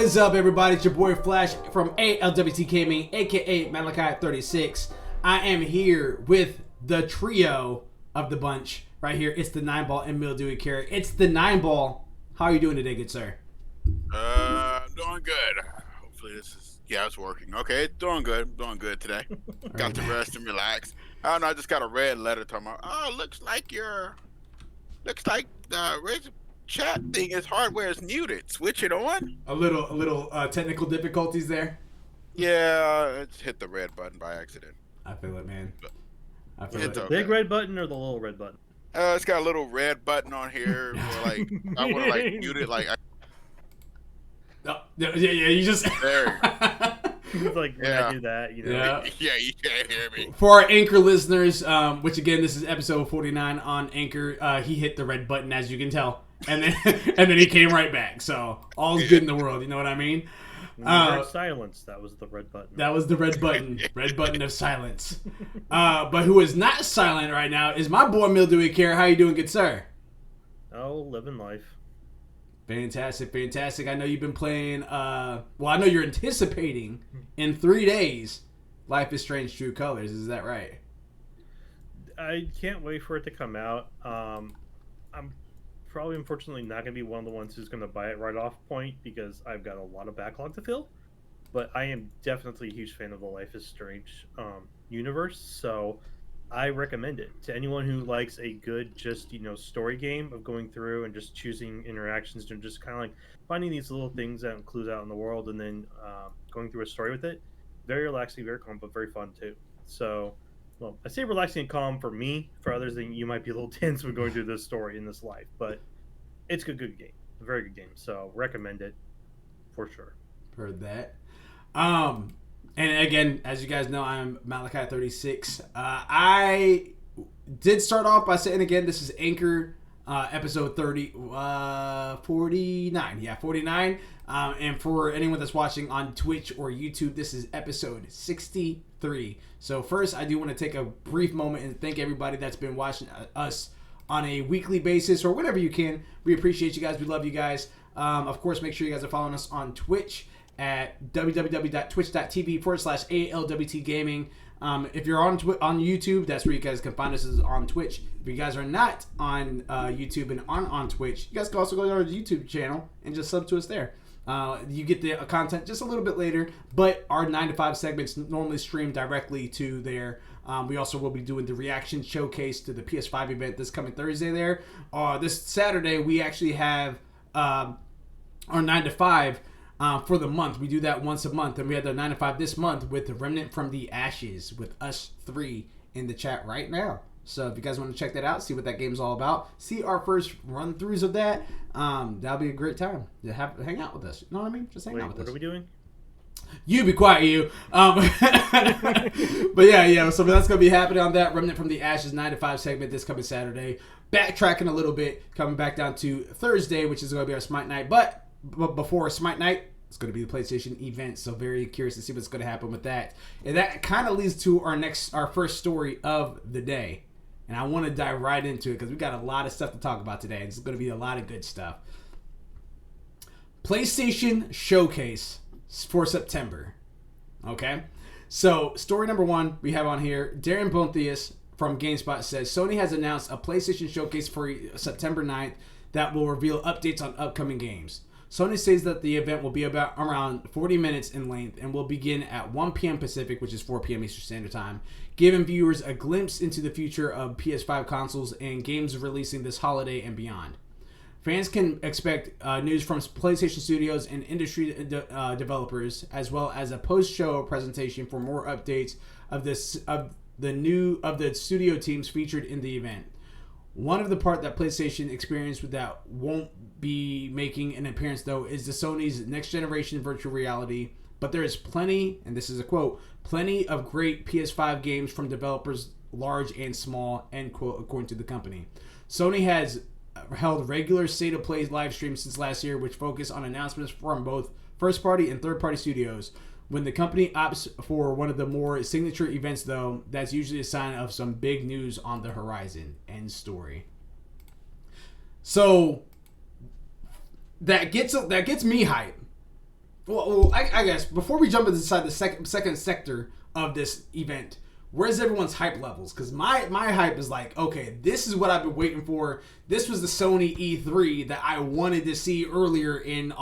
is up, everybody? It's your boy Flash from ALWT Gaming, aka Malachi36. I am here with the trio of the bunch right here. It's the 9 Ball and Mildewy Carrot. It's the 9 Ball. How are you doing today, good sir? Doing good. Hopefully it's working. Okay, doing good today. Got to rest and relax. I don't know, I just got a red letter talking about, looks like the chat thing is hardware is muted. Switch it on. A little technical difficulties there. Yeah, it's hit the red button by accident. I feel it, man. I feel It's it. okay. Big red button or the little red button? It's got a little red button on here where, like, I want to like mute it. Like, Yeah, you just... there. Like when I do that, you know. Yeah. Yeah, you can't hear me. For our Anchor listeners, which again, this is episode 49 on Anchor, he hit the red button, as you can tell, and then he came right back. So all's good in the world, you know what I mean? When you heard silence, that was the red button. That was the red button of silence. But who is not silent right now is my boy Mildewy Carrot. How you doing, good sir? Oh, living life. Fantastic. I know you've been playing, I know you're anticipating in 3 days Life is Strange True Colors. Is that right? I can't wait for it to come out. I'm probably, unfortunately, not going to be one of the ones who's going to buy it right off point because I've got a lot of backlog to fill. But I am definitely a huge fan of the Life is Strange universe, so I recommend it to anyone who likes a good, just, story game of going through and just choosing interactions and just kind of like finding these little things and clues out in the world and then going through a story with it. Very relaxing, very calm, but very fun too. So, well, I say relaxing and calm for me. For others, then you might be a little tense when going through this story in this life, but it's a good game, a very good game. So recommend it for sure. Heard that. And again, as you guys know, I'm Malachi36. I did start off by saying, again, this is Anchor, episode 49. Yeah, 49. And for anyone that's watching on Twitch or YouTube, this is episode 63. So first, I do want to take a brief moment and thank everybody that's been watching us on a weekly basis or whenever you can. We appreciate you guys. We love you guys. Of course, make sure you guys are following us on Twitch at www.twitch.tv/ALWT Gaming. If you're on YouTube, that's where you guys can find us, is on Twitch. If you guys are not on YouTube and on Twitch, you guys can also go to our YouTube channel and just sub to us there. You get the content just a little bit later, but our 9 to 5 segments normally stream directly to there. We also will be doing the reaction showcase to the PS5 event this coming Thursday there. This Saturday, we actually have our 9 to 5 for the month. We do that once a month, and we had the 9 to 5 this month with the Remnant from the Ashes with us 3 in the chat right now. So if you guys want to check that out, see what that game's all about, see our first run-throughs of that, that'll be a great time to hang out with us. You know what I mean? Just hang out with us. What are we doing? You be quiet, you. But yeah. So that's gonna be happening on that Remnant from the Ashes 9 to 5 segment this coming Saturday. Backtracking a little bit, coming back down to Thursday, which is gonna be our Smite Night. But before Smite Night, it's going to be the PlayStation event, so very curious to see what's going to happen with that. And that kind of leads to our first story of the day. And I want to dive right into it because we got a lot of stuff to talk about today. It's going to be a lot of good stuff. PlayStation Showcase for September. Okay? So, story number 1 we have on here. Darren Bontheus from GameSpot says, Sony has announced a PlayStation Showcase for September 9th that will reveal updates on upcoming games. Sony says that the event will be around 40 minutes in length and will begin at 1 p.m. Pacific, which is 4 p.m. Eastern Standard Time, giving viewers a glimpse into the future of PS5 consoles and games releasing this holiday and beyond. Fans can expect news from PlayStation Studios and industry developers, as well as a post-show presentation for more updates of the studio teams featured in the event. One of the part that PlayStation experienced with that won't be making an appearance, though, is the Sony's next generation virtual reality. But there is plenty, and this is a quote, plenty of great PS5 games from developers large and small, end quote, according to the company. Sony has held regular State of Play live streams since last year, which focus on announcements from both first-party and third-party studios. When the company opts for one of the more signature events, though, that's usually a sign of some big news on the horizon. End story. So that gets me hyped I guess before we jump inside the second sector of this event, where's everyone's hype levels? Because my hype is like, okay, this is what I've been waiting for. This was the Sony E3 that I wanted to see earlier in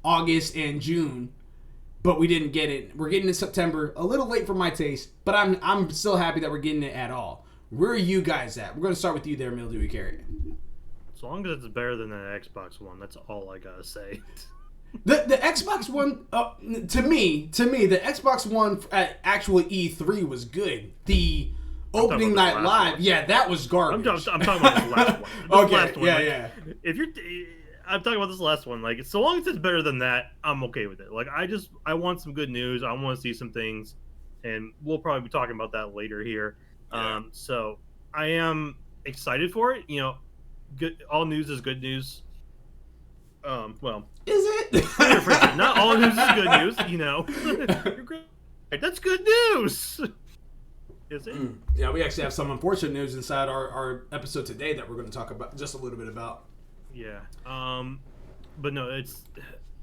August and June, but we didn't get it. We're getting it in September, a little late for my taste, but I'm still happy that we're getting it at all. Where are you guys at? We're going to start with you there, Mildewy Carrot. As long as it's better than an Xbox One, that's all I gotta say. The Xbox One, to me, the Xbox One at actual E3 was good. The opening night live, yeah, that was garbage. I'm talking about this last one. Okay, last one, yeah, like, yeah. I'm talking about this last one. Like, so long as it's better than that, I'm okay with it. Like, I want some good news. I want to see some things, and we'll probably be talking about that later here. Yeah. So I am excited for it. You know, good. All news is good news. Well, Is it? not all news is good news. You know, you're great. That's good news. Is it? Yeah, we actually have some unfortunate news inside our episode today that we're going to talk about just a little bit about. Yeah. But no,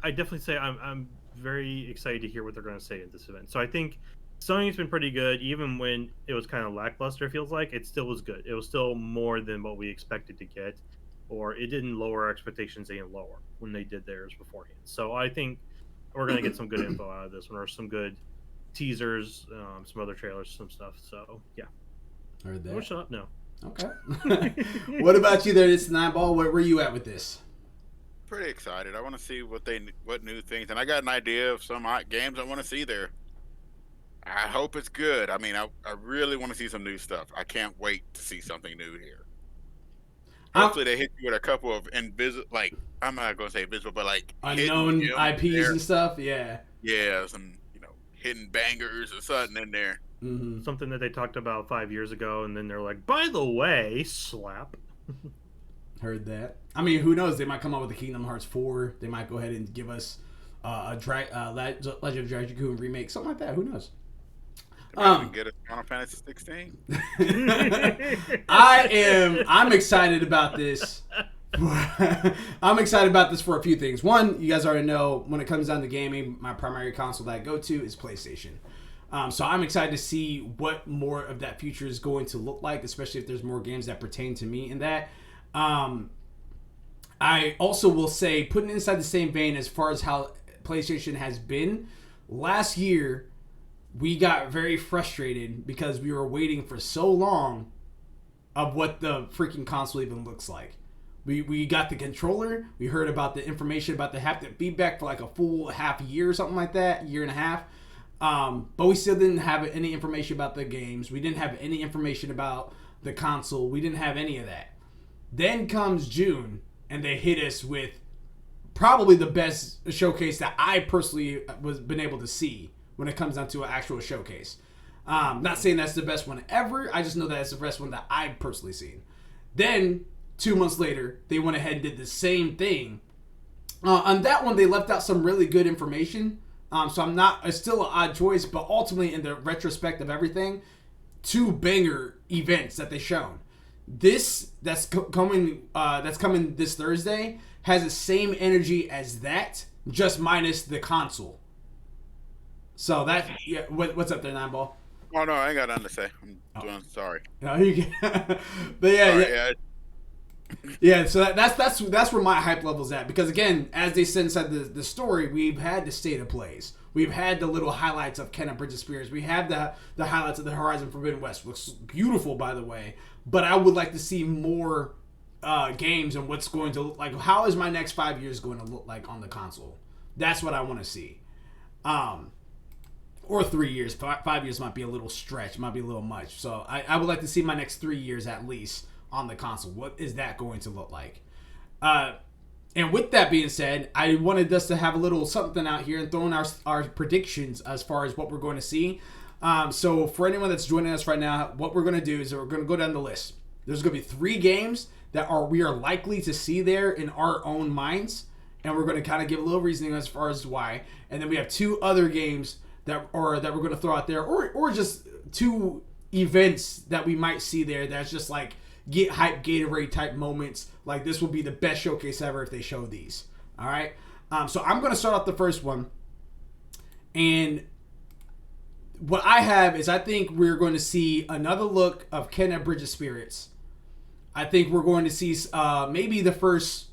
I definitely say I'm very excited to hear what they're going to say at this event. So I think Sony's been pretty good, even when it was kind of lackluster. It feels like it still was good. It was still more than what we expected to get, or it didn't lower our expectations any lower when they did theirs beforehand. So I think we're going to get some good info out of this one, or some good teasers, some other trailers, some stuff. So yeah. Heard that. Oh, shut up. No. Okay. What about you there, this Nineball? Where were you at with this? Pretty excited. I want to see what new things, and I got an idea of some games I want to see there. I hope it's good. I mean, I really want to see some new stuff. I can't wait to see something new here. Hopefully they hit you with a couple of invisible, like, I'm not going to say invisible, but like unknown IPs there. And stuff. Yeah. Yeah, some hidden bangers or something in there. Mm-hmm. Something that they talked about 5 years ago, and then they're like, by the way, slap. Heard that. I mean, who knows? They might come out with a Kingdom Hearts 4. They might go ahead and give us Legend of Dragon remake, something like that. Who knows? Get a Final Fantasy 16. I'm excited about this. I'm excited about this for a few things. One, you guys already know, when it comes down to gaming, my primary console that I go to is PlayStation. So I'm excited to see what more of that future is going to look like, especially if there's more games that pertain to me in that. I also will say, putting inside the same vein as far as how PlayStation has been, last year we got very frustrated because we were waiting for so long of what the freaking console even looks like. We got the controller. We heard about the information about the haptic feedback for like a full half year or something like that, year and a half. But we still didn't have any information about the games. We didn't have any information about the console. We didn't have any of that. Then comes June, and they hit us with probably the best showcase that I personally was been able to see when it comes down to an actual showcase. Not saying that's the best one ever. I just know that it's the best one that I've personally seen. Then 2 months later, they went ahead and did the same thing. On that one, they left out some really good information. So it's still an odd choice, but ultimately, in the retrospect of everything, 2 banger events that they shown. This that's coming this Thursday has the same energy as that, just minus the console. So that, yeah. What's up there, Nineball? Oh no, I ain't got nothing to say. I'm doing sorry. No, you can. But yeah. Yeah, so that's where my hype level's at, because again, as they said inside the story, we've had the state of plays, we've had the little highlights of Kenna Bridge of Spears, we have the highlights of the Horizon Forbidden West. Looks beautiful, by the way, but I would like to see more games and what's going to look like. How is my next 5 years going to look like on the console? That's what I want to see. Or 3 years. 5 years might be a little stretch, might be a little much. So I would like to see my next 3 years at least on the console. What is that going to look like? And with that being said, I wanted us to have a little something out here and throw in our predictions as far as what we're going to see. So for anyone that's joining us right now, what we're going to do is we're going to go down the list. There's going to be 3 games that we are likely to see there in our own minds, and we're going to kind of give a little reasoning as far as why. And then we have 2 other games that we're going to throw out there, or just 2 events that we might see there that's just like get hype Gatorade type moments. Like, this will be the best showcase ever if they show these. All right. So I'm going to start off the first one. And what I have is I think we're going to see another look of Kenna Bridge of Spirits. I think we're going to see maybe the first,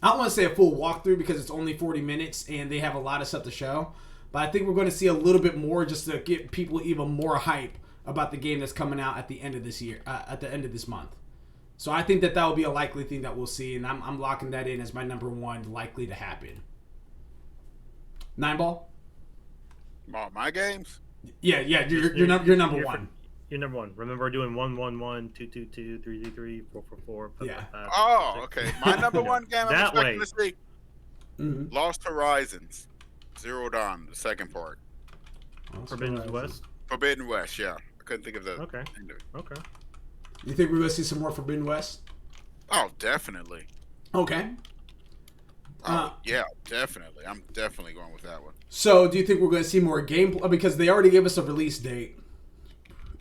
I don't want to say a full walkthrough because it's only 40 minutes and they have a lot of stuff to show. But I think we're going to see a little bit more just to get people even more hype about the game that's coming out at the end of this year, at the end of this month. So I think that will be a likely thing that we'll see, and I'm locking that in as my number one likely to happen. 9Ball? My games? Yeah, you're number one. You're number one. Remember, we're doing 1, 1, 1, 2, 2, 2, 3, 3, 3, 4, 4, 4. Yeah. Oh, okay. My number one game I'm That expecting way. to see. Lost Horizons. Zero Dawn, the second part. Forbidden West? Forbidden West, yeah. I couldn't think of the Okay. end of it. Okay. You think we're going to see some more Forbidden West? Oh, definitely. Okay. Yeah, definitely. I'm definitely going with that one. So, do you think we're going to see more gameplay? Because they already gave us a release date.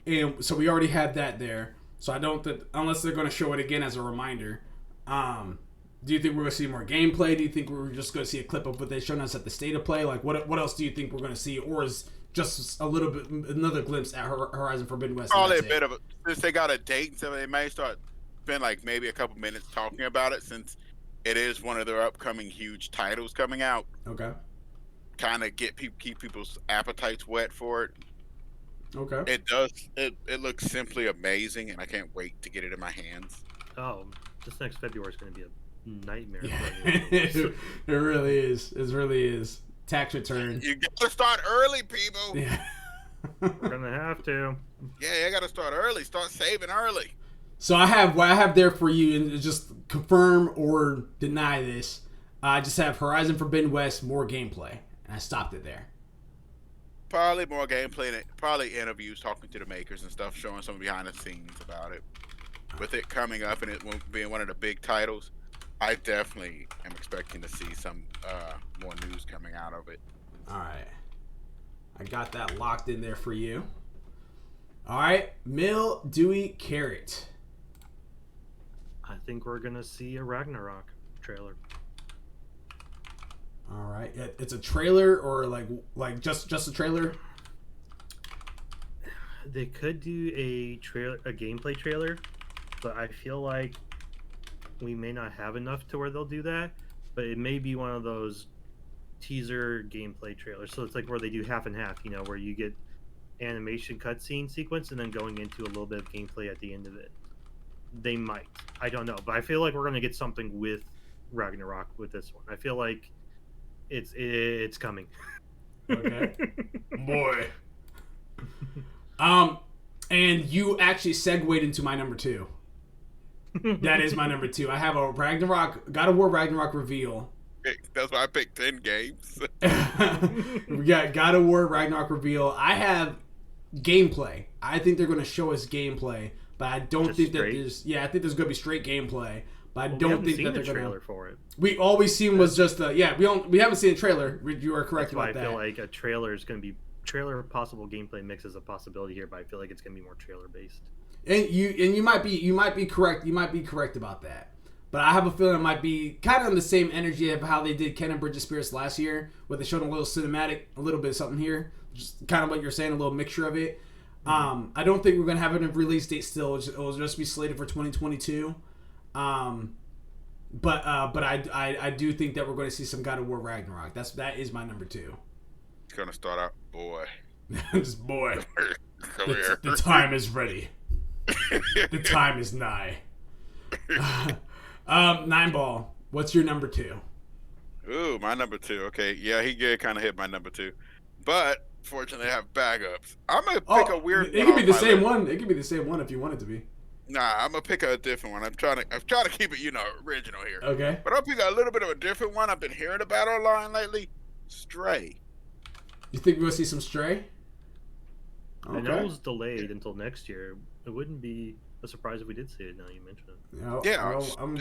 And so we already had that there. So I don't think, unless they're going to show it again as a reminder. Do you think we're going to see more gameplay? Do you think we're just going to see a clip of what they've shown us at the State of Play? Like, what else do you think we're going to see? Or is just a little bit, another glimpse at Horizon Forbidden West? Probably a bit of it. Since they got a date, so they may start spend like maybe a couple minutes talking about it, since it is one of their upcoming huge titles coming out. Okay. Kind of keep people's appetites wet for it. Okay. It does. It looks simply amazing, and I can't wait to get it in my hands. Oh, this next February is going to be a nightmare. Yeah. It really is. It really is. Tax return. You got to start early, people. Yeah. We're going to have to. Yeah, you got to start early. Start saving early. So what I have there for you, and just confirm or deny this. I just have Horizon Forbidden West, more gameplay, and I stopped it there. Probably more gameplay, and probably interviews talking to the makers and stuff, showing some behind the scenes about it. With it coming up and it being one of the big titles, I definitely am expecting to see some more news coming out of it. All right. I got that locked in there for you. All right. Mill, Dewey, Carrot. I think we're going to see a Ragnarok trailer. All right. It's a trailer or like just a trailer? They could do a gameplay trailer, but I feel like we may not have enough to where they'll do that. But it may be one of those teaser gameplay trailers. So it's like where they do half and half, where you get animation cutscene sequence and then going into a little bit of gameplay at the end of it. They might. I don't know. But I feel like we're going to get something with Ragnarok with this one. I feel like it's coming. Okay. Boy. And you actually segued into my number 2. That is my number 2. I have a God of War Ragnarok reveal. That's why I picked 10 games. We got God of War Ragnarok reveal. I have gameplay. I think they're going to show us gameplay, but I don't think that there's. Yeah, I think there's going to be straight gameplay, but I don't think that they're going to. Trailer for it. We always seen was just we haven't seen a trailer. You are correct about that. I feel like a trailer is going to be possible gameplay mix is a possibility here, but I feel like it's going to be more trailer based. And you might be correct. You might be correct about that. But I have a feeling it might be kind of in the same energy of how they did Ken and Bridge of Spirits last year, where they showed a little cinematic, a little bit of something here, just kind of what you're saying, a little mixture of it. I don't think we're gonna have a release date still. It'll just be slated for 2022. But I do think that we're going to see some God of War Ragnarok. That is my number 2. It's gonna start out, boy. Just boy. Come here. The time is ready. The time is nigh. 9Ball. What's your number 2? Ooh, my number 2. Okay, yeah, he did kind of hit my number 2, but fortunately, I have backups. I'm gonna pick a weird. It could be the same one. It could be the same one if you want it to be. Nah, I'm gonna pick a different one. I'm trying to keep it, original here. Okay. But I'll pick a little bit of a different one. I've been hearing about online lately. Stray. You think we'll see some Stray? Okay. I know it was delayed until next year. It wouldn't be a surprise if we did see it now you mention it.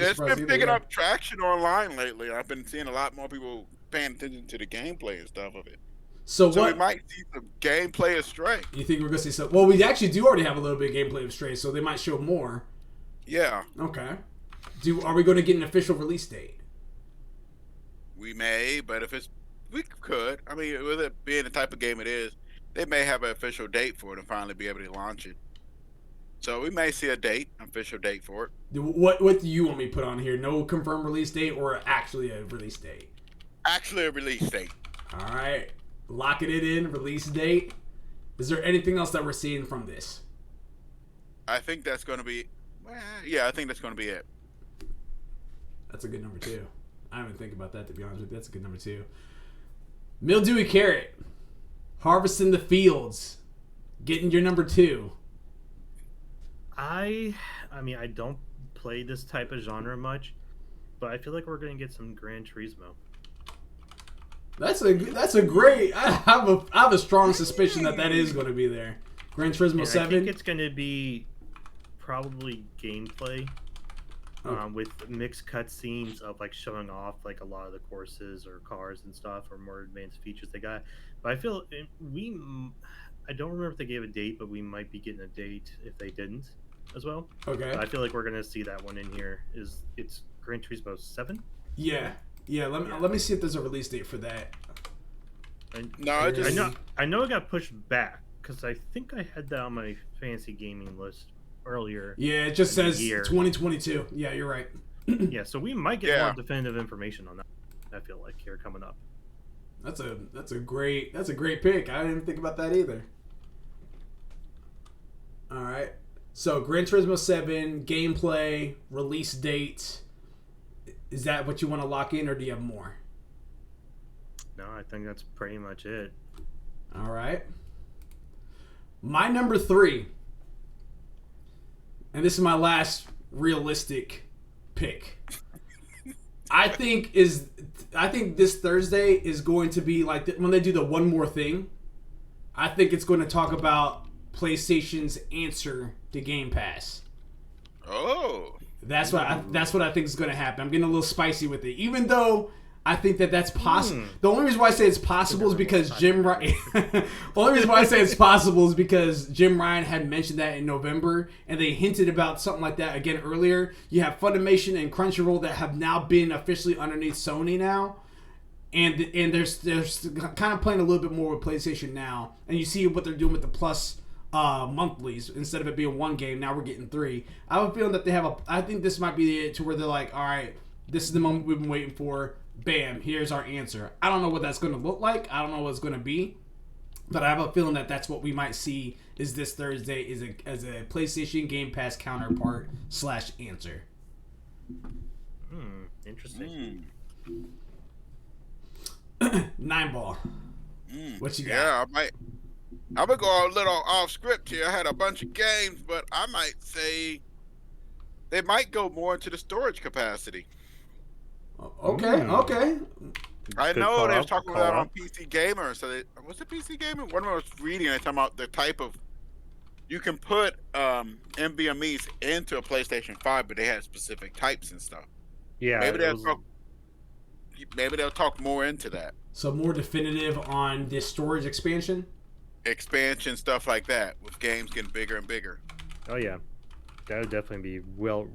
It's been picking up traction online lately. I've been seeing a lot more people paying attention to the gameplay and stuff of it. So we might see some gameplay of Stray. You think we're going to see some? Well, we actually do already have a little bit of gameplay of Stray, so they might show more. Yeah. Okay. Are we going to get an official release date? We may, but we could. I mean, with it being the type of game it is, they may have an official date for it and finally be able to launch it. So we may see official date for it. What do you want me to put on here? No confirmed release date or actually a release date? Actually, a release date. All right, locking it in. Release date. Is there anything else that we're seeing from this? I think that's going to be. Yeah, I think that's going to be it. That's a good number 2. I didn't even think about that, to be honest with you. That's a good number 2. Mildewy Carrot. Harvesting the Fields. Getting your number 2. I mean, I don't play this type of genre much, but I feel like we're going to get some Gran Turismo. That's a great. I have a strong suspicion that is going to be there. Gran Turismo 7. I think it's going to be probably gameplay. With mixed cutscenes of like showing off like a lot of the courses or cars and stuff or more advanced features they got. But I feel I don't remember if they gave a date, but we might be getting a date if they didn't as well. Okay. But I feel like we're gonna see that one in here. It's Gran Turismo 7? Yeah. Let me see if there's a release date for that. I know it got pushed back because I think I had that on my fantasy gaming list earlier. Yeah, it just says 2022. Yeah, you're right. Yeah, so we might get more definitive information on that. I feel like here coming up. That's a great pick. I didn't even think about that either. All right. So Gran Turismo 7 gameplay release date. Is that what you want to lock in, or do you have more? No, I think that's pretty much it. All right. My number 3. And this is my last realistic pick. I think this Thursday is going to be like when they do the one more thing. I think it's going to talk about PlayStation's answer to Game Pass. Oh, that's what I think is going to happen. I'm getting a little spicy with it, even though I think that's possible. The only reason why I say it's possible is because Jim Ryan. The only reason why I say it's possible is because Jim Ryan had mentioned that in November, and they hinted about something like that again earlier. You have Funimation and Crunchyroll that have now been officially underneath Sony now, and there's kind of playing a little bit more with PlayStation now, and you see what they're doing with the Plus monthlies. Instead of it being one game, now we're getting 3. I have a feeling that they have I think this might be it to where they're like, all right, this is the moment we've been waiting for. Bam, here's our answer. I don't know what that's going to look like. I don't know what it's going to be. But I have a feeling that that's what we might see is this Thursday as a PlayStation Game Pass counterpart / answer. Interesting. 9 ball. What you got? Yeah, I'm going to go a little off script here. I had a bunch of games, but I might say they might go more into the storage capacity. Okay. I know they were talking about that on PC Gamer. So was it PC Gamer? One of them was reading and talking about the type of you can put NVMe's into a PlayStation 5, but they had specific types and stuff. Yeah, maybe they'll talk more into that. So more definitive on this storage expansion Stuff like that, with games getting bigger and bigger. Oh yeah, that would definitely be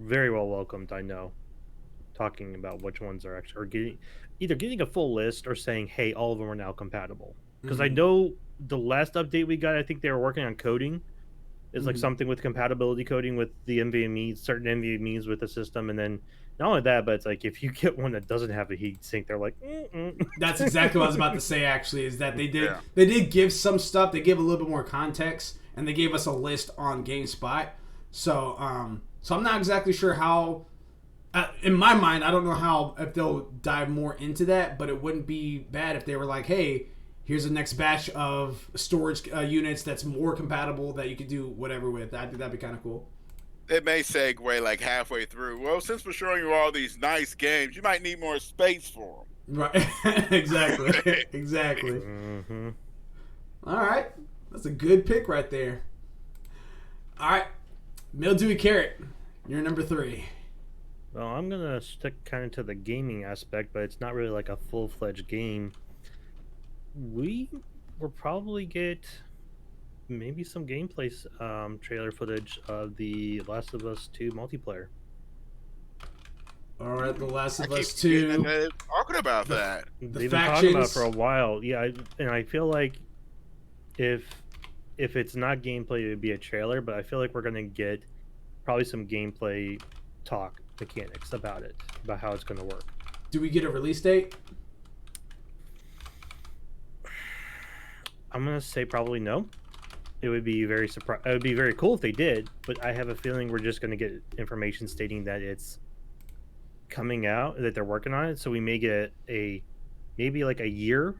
very well welcomed. I know. Talking about which ones are actually getting a full list or saying, hey, all of them are now compatible. Because I know the last update we got, I think they were working on coding. It's like something with compatibility coding with the NVMe, certain NVMe's with the system, and then not only that, but it's like if you get one that doesn't have a heat sink, they're like, That's exactly what I was about to say. Actually, is that they did give some stuff. They gave a little bit more context, and they gave us a list on GameSpot. So I'm not exactly sure how. In my mind, I don't know if they'll dive more into that, but it wouldn't be bad if they were like, hey, here's the next batch of storage units that's more compatible that you could do whatever with. I think that'd be kind of cool. It may segue like halfway through. Well, since we're showing you all these nice games, you might need more space for them. Right. Exactly. Exactly. All right. That's a good pick right there. All right. Mildewy Carrot, you're number 3. Well, I'm going to stick kind of to the gaming aspect, but it's not really like a full-fledged game. We will probably get maybe some gameplay trailer footage of the Last of Us 2 multiplayer. All right, The Last of I Us keep 2. talking about that. They've been talking about it for a while. Yeah, and I feel like if it's not gameplay, it would be a trailer. But I feel like we're gonna get probably some gameplay talk mechanics about it, about how it's gonna work. Do we get a release date? I'm gonna say probably no. It would be very It would be very cool if they did, but I have a feeling we're just gonna get information stating that it's coming out, that they're working on it. So we may get maybe like a year,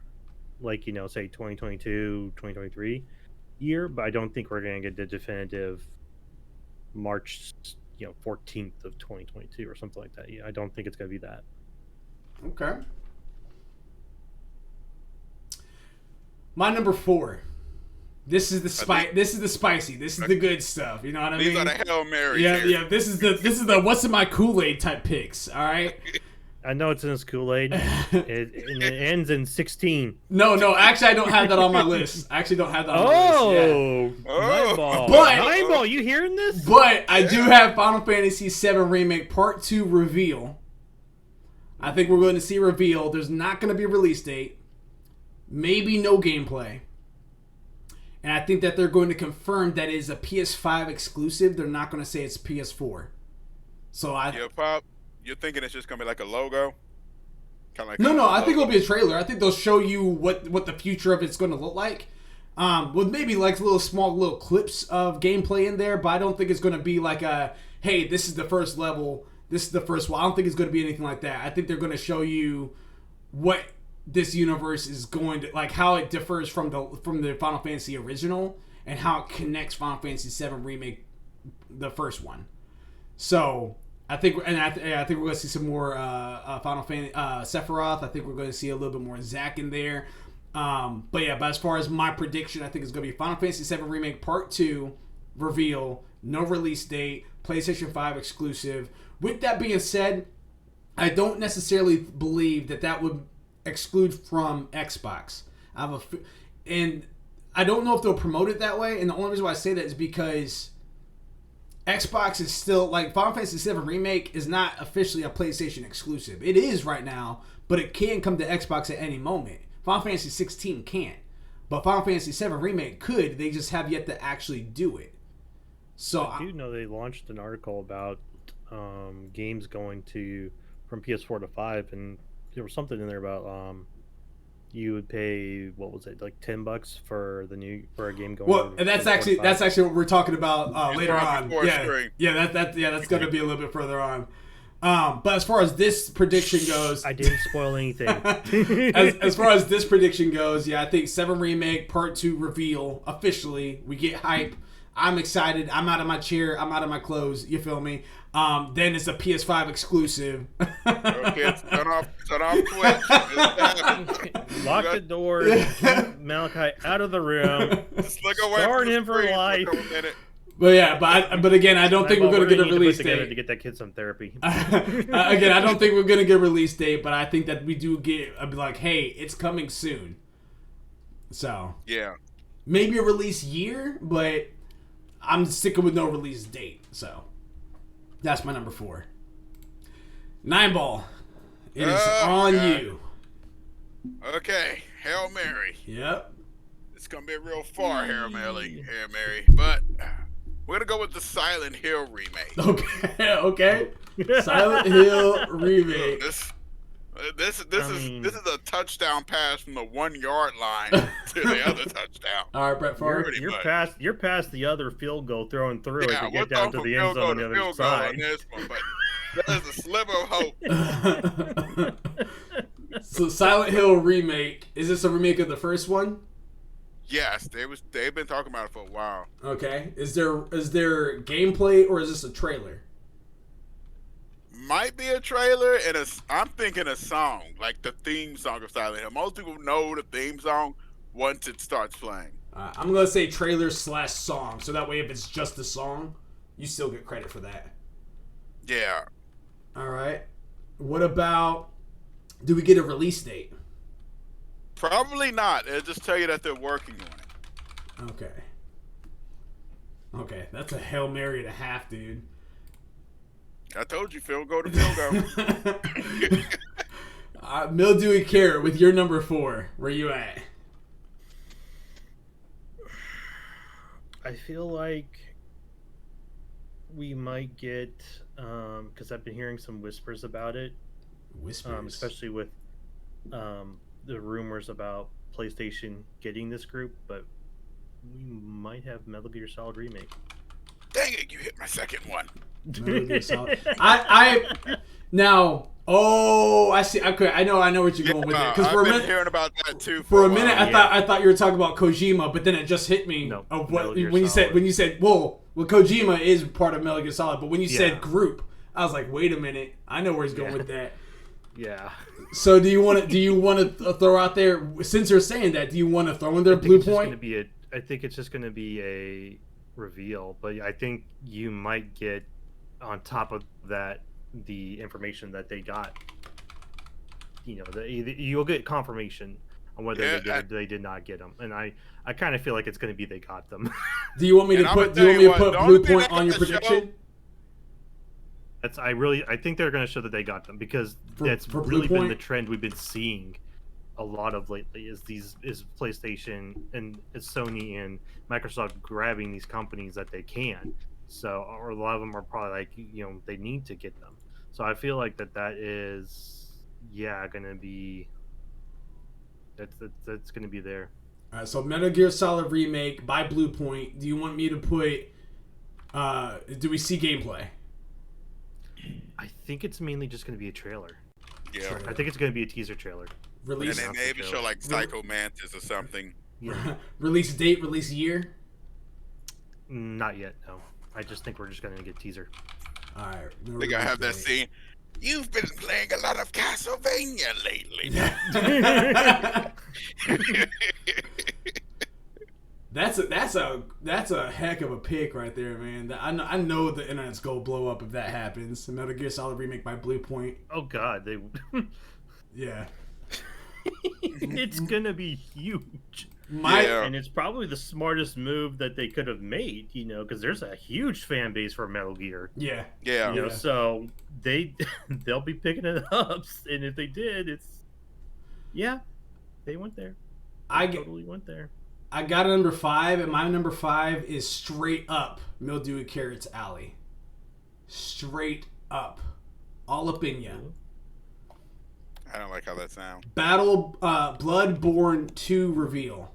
like, you know, say 2022, 2023 year, but I don't think we're gonna get the definitive March, 14th of 2022 or something like that. Yeah, I don't think it's gonna be that. Okay. My number 4. This is the This is the spicy. This is the good stuff. You know what I mean? These are the Hail Marys. Yeah, here. yeah. This is the what's in my Kool-Aid type picks. All right. I know it's in his Kool-Aid. it ends in 16. No. Actually, I don't have that on my list. I actually don't have that on my list. Yeah. Nineball. But- Nineball, you hearing this? But I do have Final Fantasy VII Remake Part 2 reveal. I think we're going to see reveal. There's not going to be a release date. Maybe no gameplay. And I think that they're going to confirm that it is a PS5 exclusive. They're not going to say it's PS4. So Yeah, Pop, you're thinking it's just gonna be like a logo? Kind of like No, I think it'll be a trailer. I think they'll show you what the future of it's going to look like. With maybe like small clips of gameplay in there, but I don't think it's going to be like hey, this is the first level, this is the first one. I don't think it's going to be anything like that. I think they're going to show you what this universe is going to, like, how it differs from the Final Fantasy original and how it connects Final Fantasy VII Remake, the first one. So I think we're going to see some more Final Fantasy Sephiroth. I think we're going to see a little bit more Zack in there. But as far as my prediction, I think it's going to be Final Fantasy VII Remake Part 2 reveal, no release date, PlayStation 5 exclusive. With that being said, I don't necessarily believe that would exclude from Xbox. And I don't know if they'll promote it that way, and the only reason why I say that is because Xbox is still, like, Final Fantasy VII Remake is not officially a PlayStation exclusive. It is right now, but it can come to Xbox at any moment. Final Fantasy 16 can't. But Final Fantasy VII Remake could. They just have yet to actually do it. So I do know they launched an article about games going from PS4 to 5, and there was something in there about you would pay, what was it, like $10 for a game going. Well, and that's actually what we're talking about later on. That's going to be a little bit further on. But as far as this prediction goes, I didn't spoil anything. as far as this prediction goes, I think 7 Remake Part 2 reveal officially. We get hype. I'm excited. I'm out of my chair. I'm out of my clothes. You feel me? Then it's a PS5 exclusive. Okay, turn off Twitch. Lock the door. Keep Malachi out of the room. Just look away. Scarred him for life. But again, I don't think we're going to get a release date to get that kid some therapy. Again, I don't think we're going to get a release date, but I think that we do get like, hey, it's coming soon. So maybe a release year, but I'm sticking with no release date. So that's my number 4. Nineball, it is on you. Okay, Hail Mary. Yep. It's gonna be a real far Hail Mary, but we're gonna go with the Silent Hill remake. Okay. Silent Hill remake. This is a touchdown pass from the 1 yard line to the other touchdown. All right, Brett Favre. You're past the other field goal throwing through it to get down to the end zone on the other side. On this one, but there's a sliver of hope. So Silent Hill remake, is this a remake of the first one? Yes, they've been talking about it for a while. Okay. Is there gameplay or is this a trailer? Might be a trailer, and I'm thinking a song, like the theme song of Silent Hill. Most people know the theme song once it starts playing. I'm going to say trailer / song, so that way if it's just the song, you still get credit for that. Yeah. All right. What about, do we get a release date? Probably not. It'll just tell you that they're working on it. Okay, that's a Hail Mary and a half, dude. I told you, Phil, go to Phil, go. Mildewy Carrot with your number 4. Where you at? I feel like we might get, because I've been hearing some whispers about it, Whispers. especially with the rumors about PlayStation getting this group, but we might have Metal Gear Solid Remake. Dang it, you hit my second one. Metal Gear Solid. Now. Oh, I see. Okay, I know what you're going with it. Because I've been hearing about that too. For a minute, I thought you were talking about Kojima, but then it just hit me of what when you said well Kojima is part of Metal Gear Solid, but when you said group, I was like, wait a minute, I know where he's going with that. Yeah. So do you want to throw out there, since you're saying that, do you want to throw in their Blue Point? I think it's just going to be a reveal, but I think you might get on top of that the information that they got. You know, you'll get confirmation on whether they did or they did not get them, and I kind of feel like it's going to be they got them. Do you want me to put Blue Point on your prediction? I think they're going to show that they got them, because that's really been the trend we've been seeing a lot of lately. Is PlayStation and Sony and Microsoft grabbing these companies that they can. So, or a lot of them are probably like, they need to get them. So I feel like that is, going to be, that's going to be there. All right, so Metal Gear Solid Remake by Blue Point. Do you want me to put, do we see gameplay? I think it's mainly just going to be a trailer. Yeah. I think it's going to be a teaser trailer. Release, and then maybe show like Psycho Mantis or something. Yeah. Release date, release year? Not yet, no. I just think we're just going to get teaser. All right. No, they gotta have that scene. You've been playing a lot of Castlevania lately. That's a heck of a pick right there, man. I know the internet's gonna blow up if that happens. Metal Gear Solid Remake by Blue Point. Oh God, they. Yeah. It's gonna be huge. And it's probably the smartest move that they could have made, because there's a huge fan base for Metal Gear. Yeah. So they'll be picking it up, and if they did, they went there. They totally went there. I got a number 5, and my number 5 is straight up Mildewy Carrot's alley. Straight up, all up in ya. I don't like how that sounds. Bloodborne 2 reveal.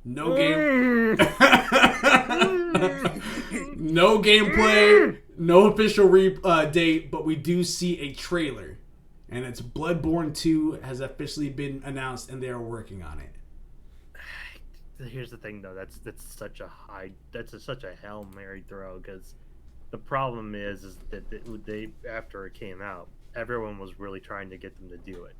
No game. No gameplay. No official date, but we do see a trailer, and it's Bloodborne 2 has officially been announced, and they are working on it. Here's the thing, though. That's such a such a Hail Mary throw, because the problem is that they after it came out, everyone was really trying to get them to do it,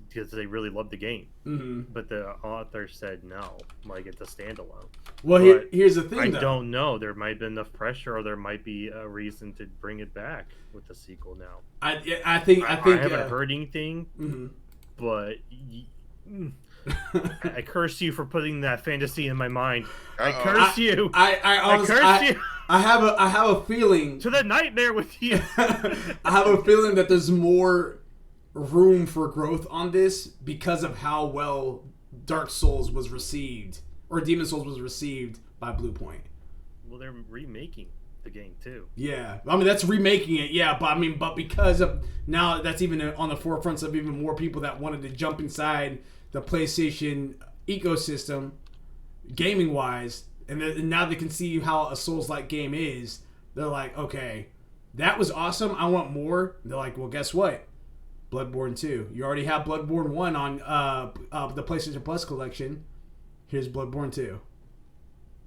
because they really loved the game. Mm-hmm. But the author said no, it's a standalone. Well, here's the thing, I don't know. There might be enough pressure, or there might be a reason to bring it back with the sequel now. I think I haven't heard anything, but I curse you for putting that fantasy in my mind. I curse you. I curse you. I have a feeling to the nightmare with you. I have a feeling that there's more room for growth on this because of how well Dark Souls was received, or Demon Souls was received by Blue Point. Well, they're remaking the game too. Yeah, I mean that's remaking it. Yeah, but because of now, that's even on the forefronts of even more people that wanted to jump inside the PlayStation ecosystem, gaming wise, and now they can see how a Souls-like game is. They're like, okay, that was awesome. I want more. They're like, well, guess what? Bloodborne 2. You already have Bloodborne 1 on the PlayStation Plus collection. Here's Bloodborne 2.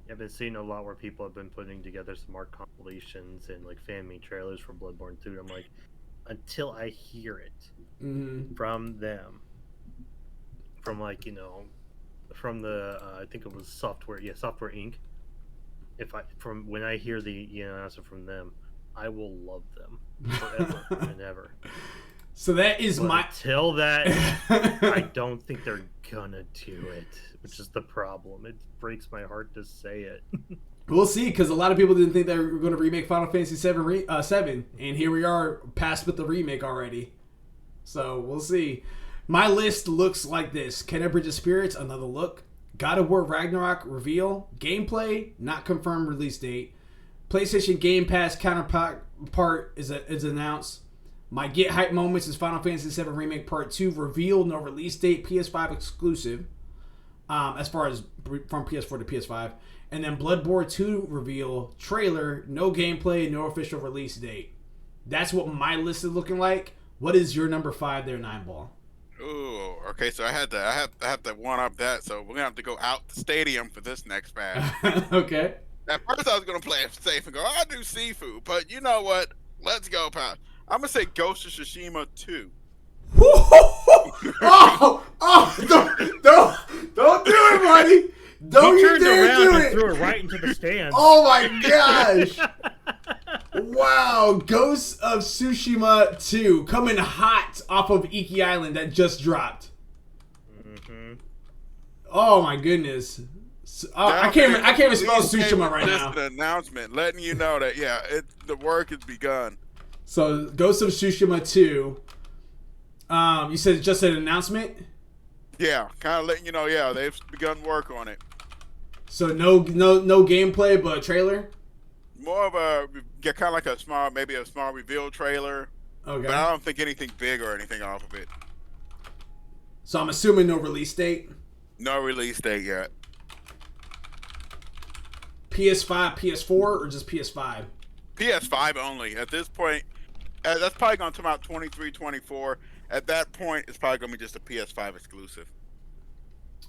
I've been seeing a lot where people have been putting together some art compilations and fan-made trailers for Bloodborne 2. I'm like, until I hear it from them, from from the I think it was Software Inc. From when I hear the answer from them, I will love them forever and ever. So that is until that, I don't think they're gonna do it, which is the problem. It breaks my heart to say it. We'll see, because a lot of people didn't think they were going to remake Final Fantasy 7, and here we are, past with the remake already. So we'll see. My list looks like this: Kenna Bridge of Spirits, another look. God of War Ragnarok reveal. Gameplay, not confirmed release date. PlayStation Game Pass counterpart is announced. My Get Hype Moments is Final Fantasy 7 Remake Part 2 reveal, no release date, PS5 exclusive. As far as from PS4 to PS5. And then Bloodborne 2 reveal, trailer, no gameplay, no official release date. That's what my list is looking like. What is your number 5 there, 9Ball? Ooh, okay, so I have to one up that, so we're gonna have to go out the stadium for this next match. Okay. At first I was gonna play it safe and go, I'll do Sifu, but you know what? Let's go, pal. I'm gonna say Ghost of Tsushima 2. Don't do it, buddy. Don't you dare do it. Threw it right into the stands. Oh my gosh. Wow, Ghost of Tsushima 2 coming hot off of Iki Island that just dropped. Mm-hmm. Oh my goodness. I can't even spell Tsushima right now. Just an announcement letting you know that the work has begun. So Ghost of Tsushima 2. You said just an announcement? Yeah, kind of letting you know. Yeah, they've begun work on it. So no gameplay, but a trailer. More of a kind of like a small reveal trailer. Okay. But I don't think anything big or anything off of it. So I'm assuming no release date. No release date yet. PS5, PS4, or just PS5? PS5 only. At this point, that's probably going to come out 23, 24. At that point, it's probably going to be just a PS5 exclusive.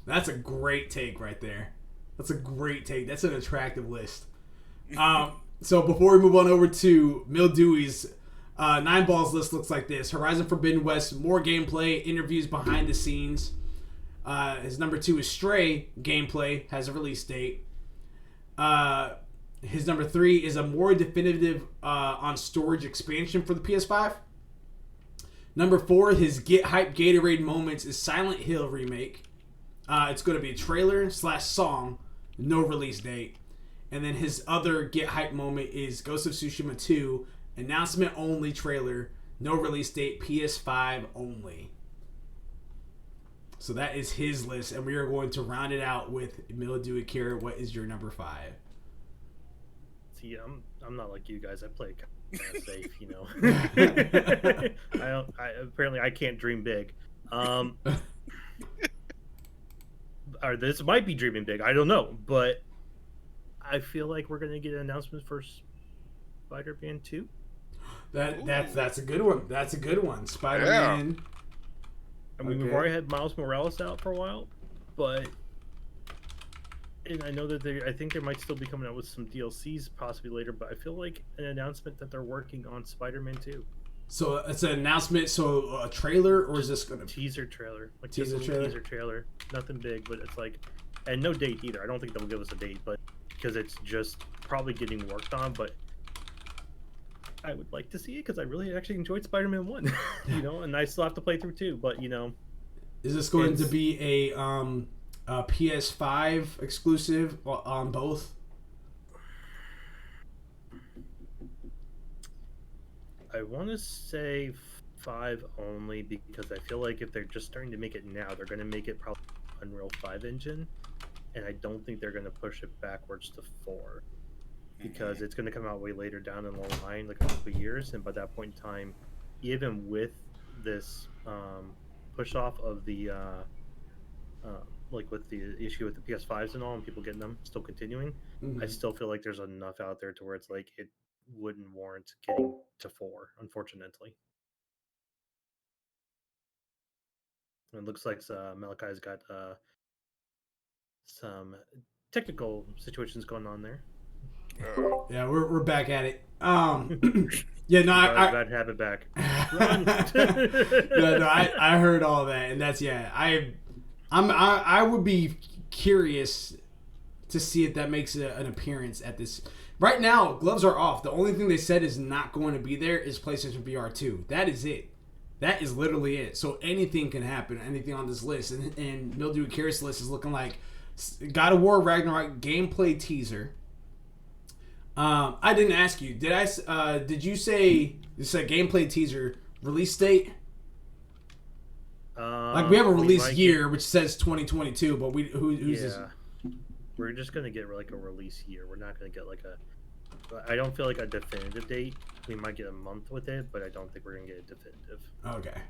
That's a great take right there. That's a great take. That's an attractive list. So before we move on over to Mildewey's 9Ball's list looks like this: Horizon Forbidden West, more gameplay, interviews behind the scenes. His number 2 is Stray, gameplay, has a release date. His number 3 is a more definitive on storage expansion for the PS5. Number 4, his Get Hype Gatorade Moments is Silent Hill remake. It's going to be a trailer / song, no release date. And then his other Get Hype moment is Ghost of Tsushima 2, announcement only trailer, no release date, PS5 only. So that is his list, and we are going to round it out with Mildew Akira. What is your number 5? See, I'm not like you guys. I play kind of safe, you know. Apparently I can't dream big. Or this might be dreaming big. I don't know, but I feel like we're gonna get an announcement for Spider-Man 2. That's a good one. That's a good one. Spider-Man. Yeah. I mean, we've already had Miles Morales out for a while, and I know that I think they might still be coming out with some DLCs possibly later, but I feel like an announcement that they're working on Spider-Man 2. So it's an announcement, so a trailer, or is this going to be teaser trailer? Like teaser trailer. Nothing big, but it's like, and no date either. I don't think they'll give us a date, but because it's just probably getting worked on, but I would like to see it because I really actually enjoyed Spider-Man 1, you know, and I still have to play through 2, but you know. Is this going to be a PS5 exclusive on both? I want to say 5 only because I feel like if they're just starting to make it now, they're going to make it probably Unreal 5 engine, and I don't think they're going to push it backwards to 4 because it's going to come out way later down in the line, like a couple of years, and by that point in time, even with this push off of the like with the issue with the PS5s and all, and people getting them still continuing, I still feel like there's enough out there to where it's like it wouldn't warrant getting to 4, unfortunately. It looks like Malachi's got some technical situations going on there. Yeah, we're back at it. Yeah, no, I glad to have it back. No, I heard all that, and that's I would be curious to see if that makes an appearance at this. Right now, gloves are off. The only thing they said is not going to be there is PlayStation VR 2. That is it. That is literally it. So anything can happen. Anything on this list, and Mildew Akira's list is looking like God of War Ragnarok gameplay teaser. I didn't ask you. Did you say this is a gameplay teaser release date? Like we have a release year which says 2022, but who's this? We're just gonna get like a release year. We're not gonna get like a. I don't feel like a definitive date. We might get a month with it, but I don't think we're gonna get a definitive. Okay.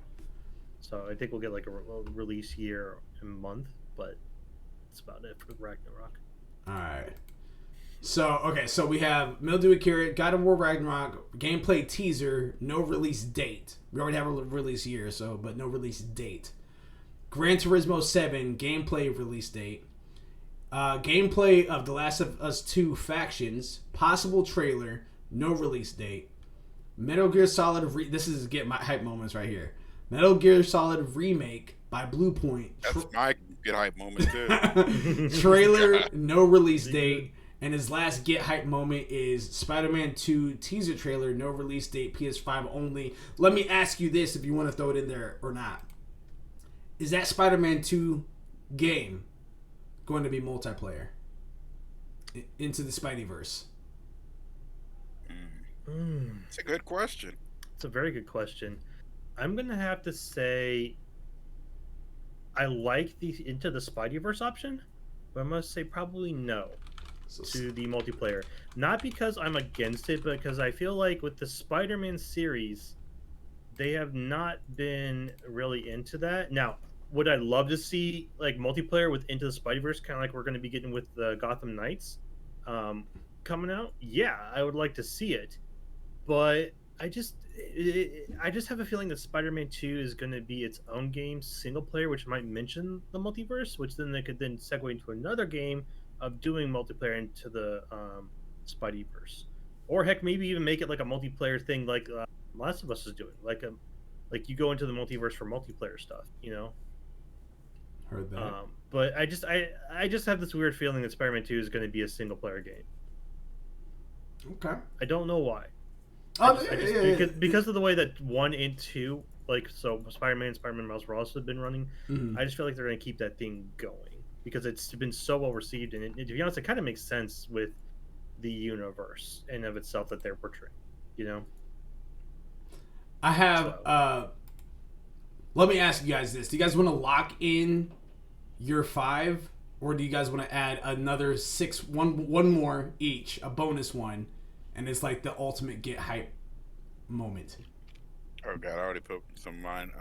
So I think we'll get like a release year and month, but that's about it for Ragnarok. All right. So we have Mildew Akira, God of War Ragnarok, gameplay teaser, no release date. We already have a release year, but no release date. Gran Turismo 7, gameplay release date. Gameplay of The Last of Us 2 Factions, possible trailer, no release date. Metal Gear Solid, this is get my hype moments right here. Metal Gear Solid Remake by Bluepoint. That's my get hype moment too. Trailer, no release date. And his last get hype moment is Spider-Man 2 teaser trailer, no release date, PS5 only. Let me ask you this if you want to throw it in there or not. Is that Spider-Man 2 game going to be multiplayer? Into the Spideyverse? It's a good question. It's a very good question. I'm going to have to say I like the Into the Spideyverse option, but I'm going to say probably no. To the multiplayer, not because I'm against it, but because I feel like with the Spider-Man series, they have not been really into that. Now, would I love to see like multiplayer with Into the Spideyverse, kind of like we're going to be getting with the Gotham Knights coming out? Yeah, I would like to see it, but I just have a feeling that Spider-Man 2 is going to be its own game, single player, which might mention the multiverse, which then they could then segue into another game of doing multiplayer into the Spideyverse, or heck, maybe even make it like a multiplayer thing, like Last of Us is doing, like you go into the multiverse for multiplayer stuff, you know. Heard that. But I just have this weird feeling that Spider-Man 2 is going to be a single player game. Okay. I don't know why. Because of the way that 1 and 2, like so, Spider-Man Miles Morales have been running. I just feel like they're going to keep that thing going, because it's been so well received, and to be honest, it kind of makes sense with the universe in of itself that they're portraying, you know. I have let me ask you guys this: do you guys want to lock in your 5, or do you guys want to add another 6, one more each, a bonus one, and it's like the ultimate get hype moment? Oh god, I already put some of mine.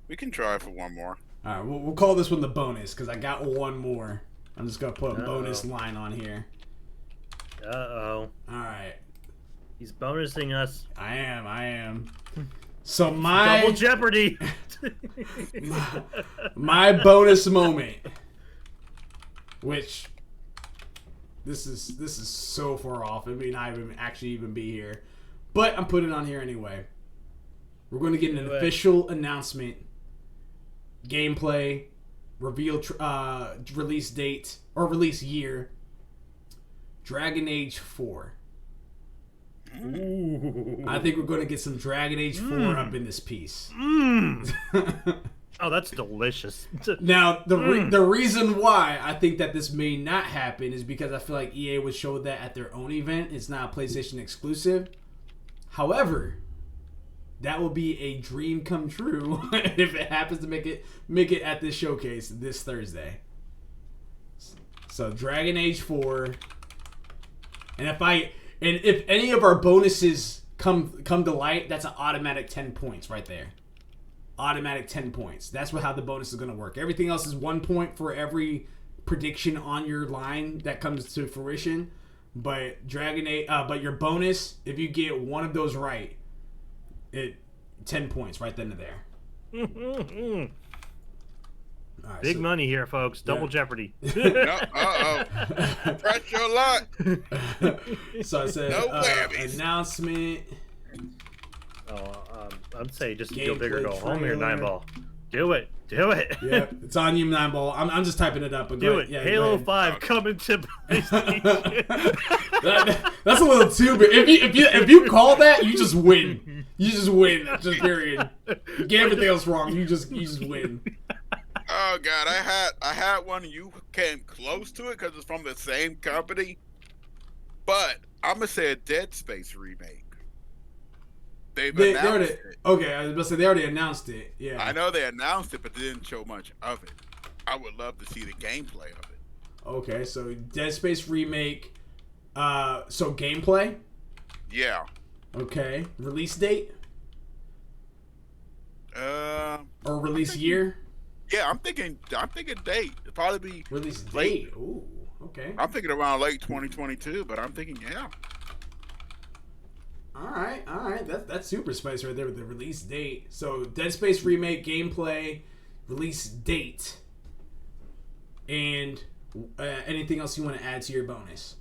We can try for one more. All right, we'll call this one the bonus, because I got one more. I'm just going to put a bonus line on here. Uh-oh. All right. He's bonusing us. I am. So my... Double Jeopardy! my bonus moment, which... This is so far off. It may not even be here. But I'm putting it on here anyway. We're going to get an official announcement. Gameplay, reveal release date or release year. Dragon Age 4. Ooh. I think we're going to get some Dragon Age 4 up in this piece. Oh, that's delicious. Now, the reason why I think that this may not happen is because I feel like EA would show that at their own event. It's not a PlayStation exclusive. However, that will be a dream come true if it happens to make it at this showcase this Thursday. So Dragon Age 4, and if any of our bonuses come to light, that's an automatic 10 points right there. Automatic 10 points. That's how the bonus is going to work. Everything else is 1 point for every prediction on your line that comes to fruition. But but your bonus, if you get one of those right, 10 points right then and there. Right, Big money here, folks. Double Jeopardy. Press your luck. So I said announcement. I'd say just go big or go home here, 9ball. Do it. Yeah, it's on you, 9ball. I'm just typing it up. But do it. Yeah, Halo 5 coming to PlayStation. That's a little too big. If you call that, you just win. You just win. Just period. You get everything else wrong. You just win. Oh god, I had one. You came close to it because it's from the same company. But I'm gonna say a Dead Space remake. They've They announced already, it. okay, I was about to say they already announced it. Yeah. I know they announced it, but they didn't show much of it. I would love to see the gameplay of it. Okay, so Dead Space remake. So gameplay. Yeah. Okay. Release date or release year? Yeah, I'm thinking date. It'll probably be Release late. date. Ooh. Okay. I'm thinking around late 2022, but I'm thinking yeah. All right. That's super spice right there with the release date. So Dead Space remake gameplay, release date, and anything else you want to add to your bonus?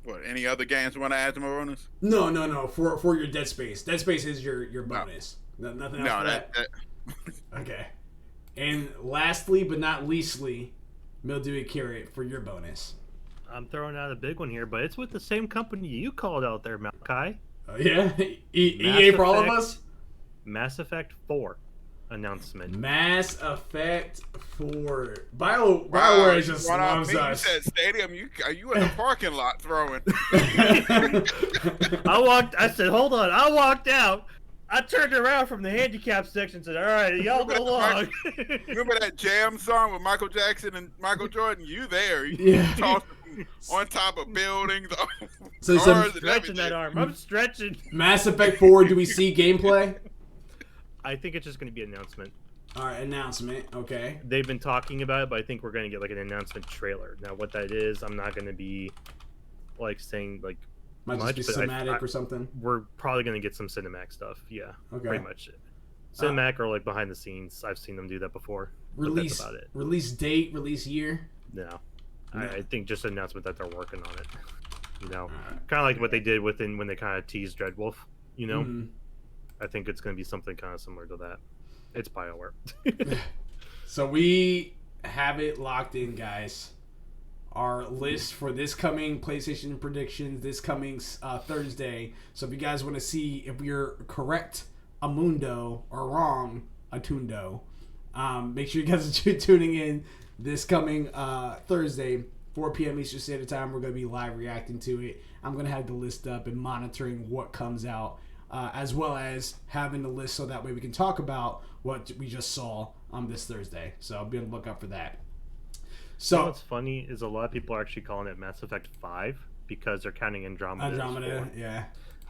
What? Any other games you want to add to my bonus? No. For your Dead Space. Dead Space is your bonus. No, nothing else for that. Okay. And lastly, but not leastly, Mildewy Carrot for your bonus. I'm throwing out a big one here, but it's with the same company you called out there, Malachi. Oh yeah, EA for all of us. Mass Effect 4 announcement. Mass Effect 4. BioWare just loves us. You said stadium. Are you in the parking lot throwing? I said, hold on. I walked out. I turned around from the handicap section and said, all right, y'all go along. Remember that Jam song with Michael Jackson and Michael Jordan? You there. Yeah. Tossing on top of buildings. So I'm stretching that arm. I'm stretching. Mass Effect 4, do we see gameplay? I think it's just going to be an announcement. All right, announcement. Okay. They've been talking about it, but I think we're going to get like an announcement trailer. Now, what that is, I'm not going to be like saying like Might much, just be cinematic or something. We're probably going to get some cinematic stuff. Yeah, Okay. pretty much. Cinematic or like behind the scenes. I've seen them do that before. Release. That's about it. Release date. Release year. No. I think just an announcement that they're working on it. You know, Alright. kind of like what they did when they kind of teased Dreadwolf. You know, Mhm. I think it's going to be something kind of similar to that. It's BioWare. So we have it locked in, guys. Our list for this coming PlayStation predictions this coming Thursday. So if you guys want to see if we're correct, Amundo, or wrong, Atundo, make sure you guys are tuning in this coming Thursday, 4 p.m. Eastern Standard Time. We're going to be live reacting to it. I'm going to have the list up and monitoring what comes out, as well as having the list so that way we can talk about what we just saw on this Thursday. So be on the lookout for that. So you know what's funny is a lot of people are actually calling it Mass Effect 5 because they're counting Andromeda. Andromeda, yeah.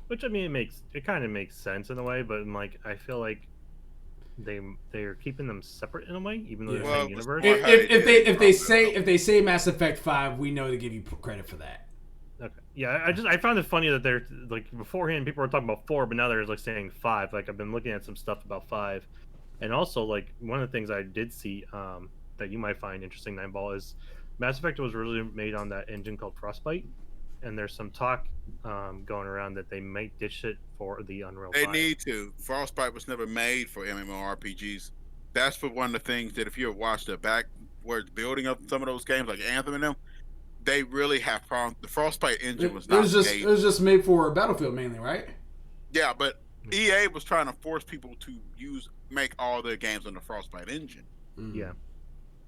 Which I mean, it kind of makes sense in a way, but like I feel like they're keeping them separate in a way, even though they're the same universe. If they say Mass Effect 5, we know to give you credit for that. Okay. Yeah, I found it funny that they're like beforehand people were talking about 4, but now they're like saying 5. Like I've been looking at some stuff about 5, and also like one of the things I did see that you might find interesting, Nineball, is Mass Effect was really made on that engine called Frostbite, and there's some talk going around that they might ditch it for the Unreal 5. They need to. Frostbite was never made for MMORPGs. That's for one of the things that if you have watched the backwards building of some of those games, like Anthem and them, they really have problems. The Frostbite engine was not made. It was just made for Battlefield mainly, right? Yeah, but EA was trying to force people to make all their games on the Frostbite engine. Mm. Yeah,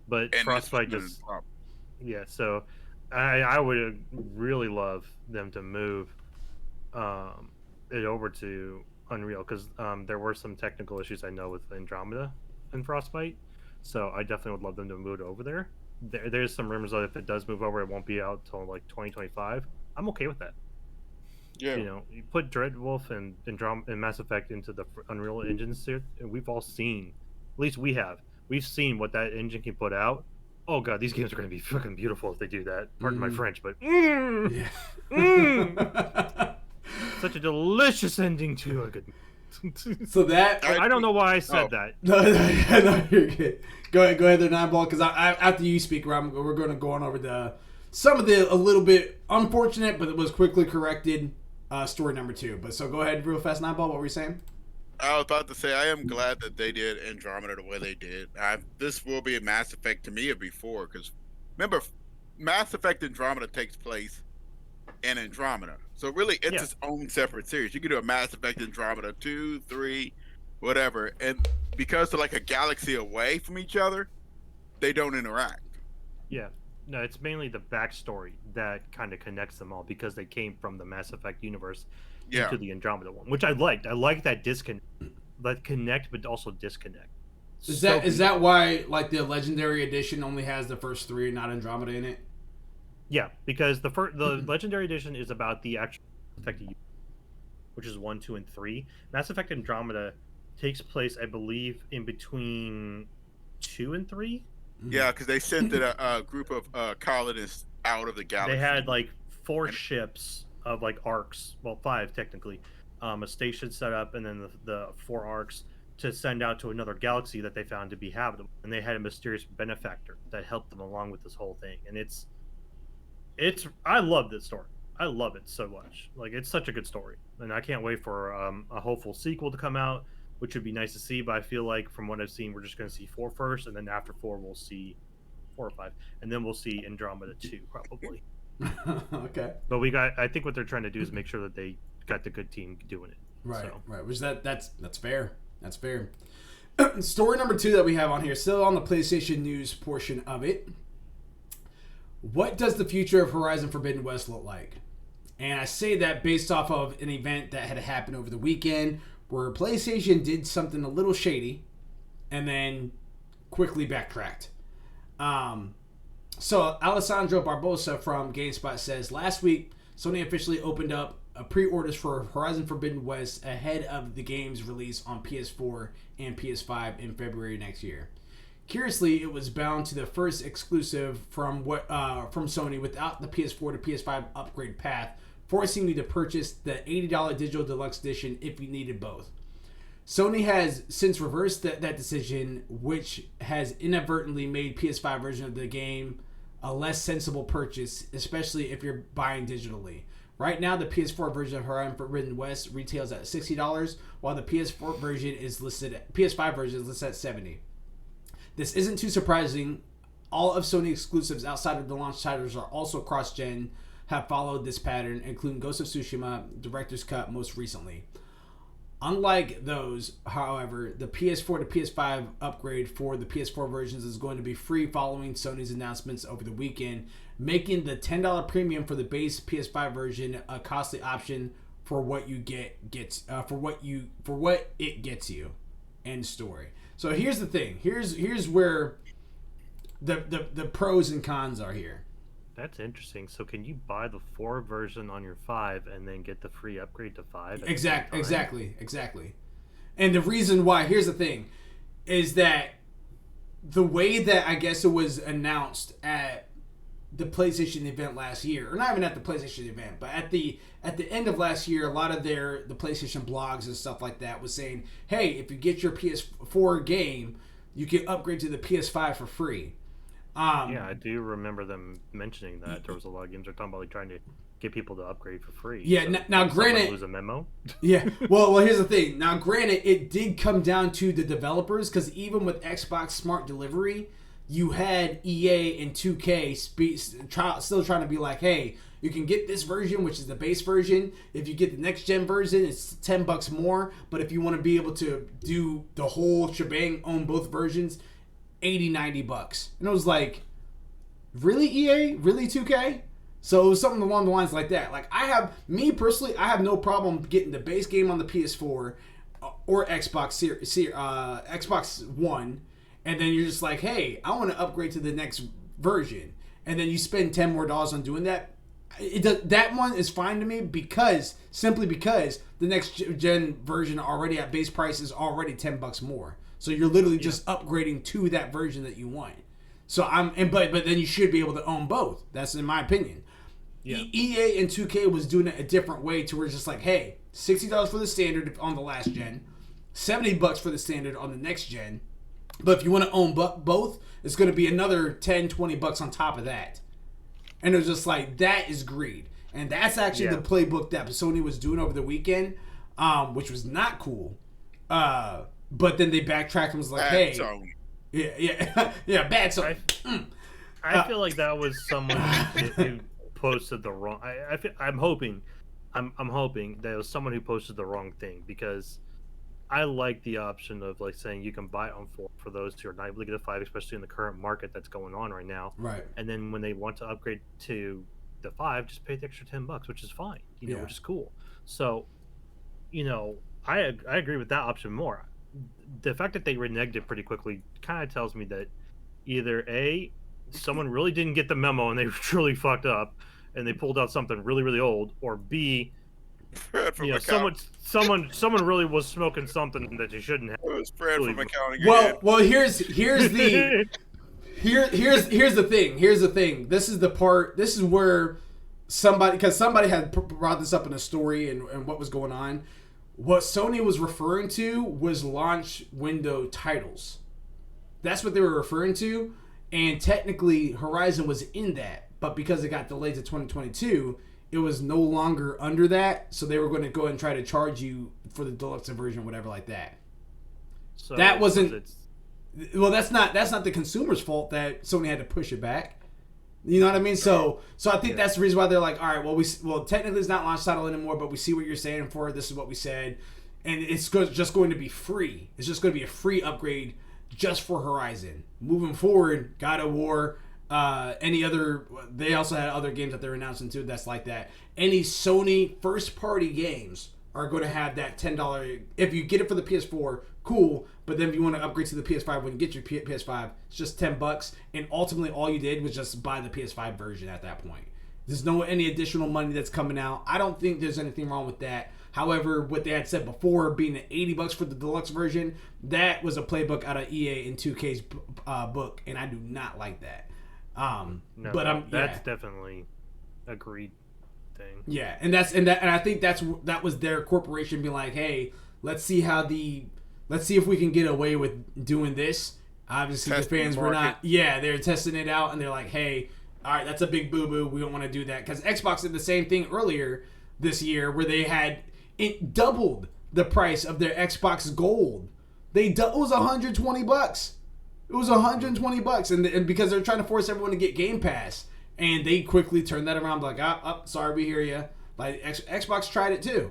but And Frostbite just so I would really love them to move it over to Unreal because there were some technical issues I know with Andromeda and Frostbite, so I definitely would love them to move it over there. There's some rumors that if it does move over, it won't be out till like 2025. I'm okay with that. Yeah, You know, you put Dreadwolf and Mass Effect into the Unreal engines, and we've all seen, at least we've seen what that engine can put out. Oh god, these games are going to be fucking beautiful if they do that. Pardon my French, but such a delicious ending to a good. So that I don't know why I said that. No, you're good. Go ahead there, Nineball, because after you speak, we're going to go on over some of the a little bit unfortunate, but it was quickly corrected story number 2. But so go ahead real fast, Nineball. What were you saying? I was about to say I am glad that they did Andromeda the way they did. This will be a Mass Effect to me of before, because remember, Mass Effect Andromeda takes place in Andromeda, so really it's its own separate series. You could do a Mass Effect Andromeda 2, 3, whatever, and because they're like a galaxy away from each other, they don't interact. Yeah. No, it's mainly the backstory that kind of connects them all because they came from the Mass Effect universe Yeah. into the Andromeda one, which I liked. I like that disconnect, that connect, but also disconnect. Is So that why like the Legendary Edition only has the first three, not Andromeda in it? yeah, because the Legendary Edition is about the actual Mass Effect, which is 1, 2, and 3. Mass Effect Andromeda takes place, I believe, in between 2 and 3. Yeah, because they sent a group of colonists out of the galaxy. They had like 4 ships of like arcs, well 5 technically, a station set up, and then the 4 arcs to send out to another galaxy that they found to be habitable. And they had a mysterious benefactor that helped them along with this whole thing. And it's I love this story. I love it so much. Like, it's such a good story, and I can't wait for a hopeful sequel to come out, which would be nice to see. But I feel like from what I've seen, we're just going to see 4 first, and then after 4, we'll see 4 or 5, and then we'll see Andromeda 2 probably. Okay. But I think what they're trying to do is make sure that they got the good team doing it. Right. So. Right. Which that's fair. That's fair. Story number 2 that we have on here, still on the PlayStation news portion of it. What does the future of Horizon Forbidden West look like? And I say that based off of an event that had happened over the weekend where PlayStation did something a little shady and then quickly backtracked. So Alessandro Barbosa from GameSpot says, last week, Sony officially opened up pre-orders for Horizon Forbidden West ahead of the game's release on PS4 and PS5 in February next year. Curiously, it was bound to the first exclusive from Sony without the PS4 to PS5 upgrade path, forcing you to purchase the $80 digital deluxe edition if you needed both. Sony has since reversed that decision, which has inadvertently made PS5 version of the game a less sensible purchase, especially if you're buying digitally. Right now, the PS4 version of Horizon Forbidden West retails at $60, while the PS5 version is listed at $70. This isn't too surprising. All of Sony exclusives outside of the launch titles are also cross-gen, have followed this pattern, including Ghost of Tsushima, Director's Cut most recently. Unlike those, however, the PS4 to PS5 upgrade for the PS4 versions is going to be free following Sony's announcements over the weekend, making the $10 premium for the base PS5 version a costly option for what you for what it gets you. End story. So here's the thing. Here's where the pros and cons are here. That's interesting. So can you buy the 4 version on your 5 and then get the free upgrade to 5? Exactly. And the reason why, here's the thing, is that the way that I guess it was announced at the PlayStation event last year, or not even at the PlayStation event, but at the end of last year, a lot of the PlayStation blogs and stuff like that was saying, hey, if you get your PS4 game, you can upgrade to the PS5 for free. Yeah, I do remember them mentioning that. There was a lot of games they're talking about like trying to get people to upgrade for free. Yeah, so now granted, lose a memo. Yeah, well, here's the thing. Now, granted, it did come down to the developers, because even with Xbox Smart Delivery, you had EA and 2K still trying to be like, hey, you can get this version, which is the base version. If you get the next gen version, it's $10 more. But if you want to be able to do the whole shebang, own both versions, $80-$90. And it was like, really, EA? Really, 2K? So it was something along the lines like that. Like, I have no problem getting the base game on the PS4 or Xbox One, and then you're just like, hey, I want to upgrade to the next version, and then you spend $10 more on doing that. That one is fine to me simply because the next gen version already at base price is already $10 more. So you're literally just upgrading to that version that you want. So but then you should be able to own both. That's in my opinion. Yeah. EA and 2K was doing it a different way to where it's just like, hey, $60 for the standard on the last gen, $70 for the standard on the next gen. But if you want to own both, it's going to be another $10-$20 on top of that. And it was just like, that is greed. And that's actually the playbook that Sony was doing over the weekend, which was not cool. But then they backtracked and was like, hey. Bad song. I feel like that was someone who posted the wrong. I'm hoping that it was someone who posted the wrong thing, because I like the option of like saying you can buy it on 4 for those who are not able to get a 5, especially in the current market that's going on right now. Right. And then when they want to upgrade to the 5, just pay the extra $10, which is fine, Yeah. which is cool. So, I agree with that option more. The fact that they reneged it pretty quickly kind of tells me that either A, someone really didn't get the memo and they truly fucked up and they pulled out something really, really old, or B, Fred from someone really was smoking something that they shouldn't have. It was Fred from accounting. Well, here's the here's the thing. Here's the thing. This is the part. This is where somebody had brought this up in a story and what was going on. What Sony was referring to was launch window titles. That's what they were referring to, and technically Horizon was in that, but because it got delayed to 2022. It was no longer under that, so they were going to go and try to charge you for the deluxe version, whatever like that. So that wasn't. Well, that's not the consumer's fault that Sony had to push it back. You know what I mean? So I think that's the reason why they're like, all right, well, technically it's not launch title anymore, but we see what you're saying for it. This is what we said, and it's just going to be free. It's just going to be a free upgrade just for Horizon. Moving forward, God of War. Any other, they also had other games that they're announcing too that's like that. Any Sony first party games are going to have that $10. If you get it for the PS4, cool, but then if you want to upgrade to the PS5 when you get your PS5, it's just $10, and ultimately all you did was just buy the PS5 version at that point. There's no any additional money that's coming out. I don't think there's anything wrong with that. However, what they had said before, being at $80 for the deluxe version, that was a playbook out of EA and 2K's book, and I do not like that. That's definitely a greed thing. Yeah, and I think that was their corporation being like, hey, let's see if we can get away with doing this. Obviously, the fans were not. Yeah, they're testing it out, and they're like, hey, all right, that's a big boo boo. We don't want to do that because Xbox did the same thing earlier this year where they had it doubled the price of their Xbox Gold. It was $120. It was $120, and because they're trying to force everyone to get Game Pass, and they quickly turned that around, like, sorry, we hear you. Like Xbox tried it too.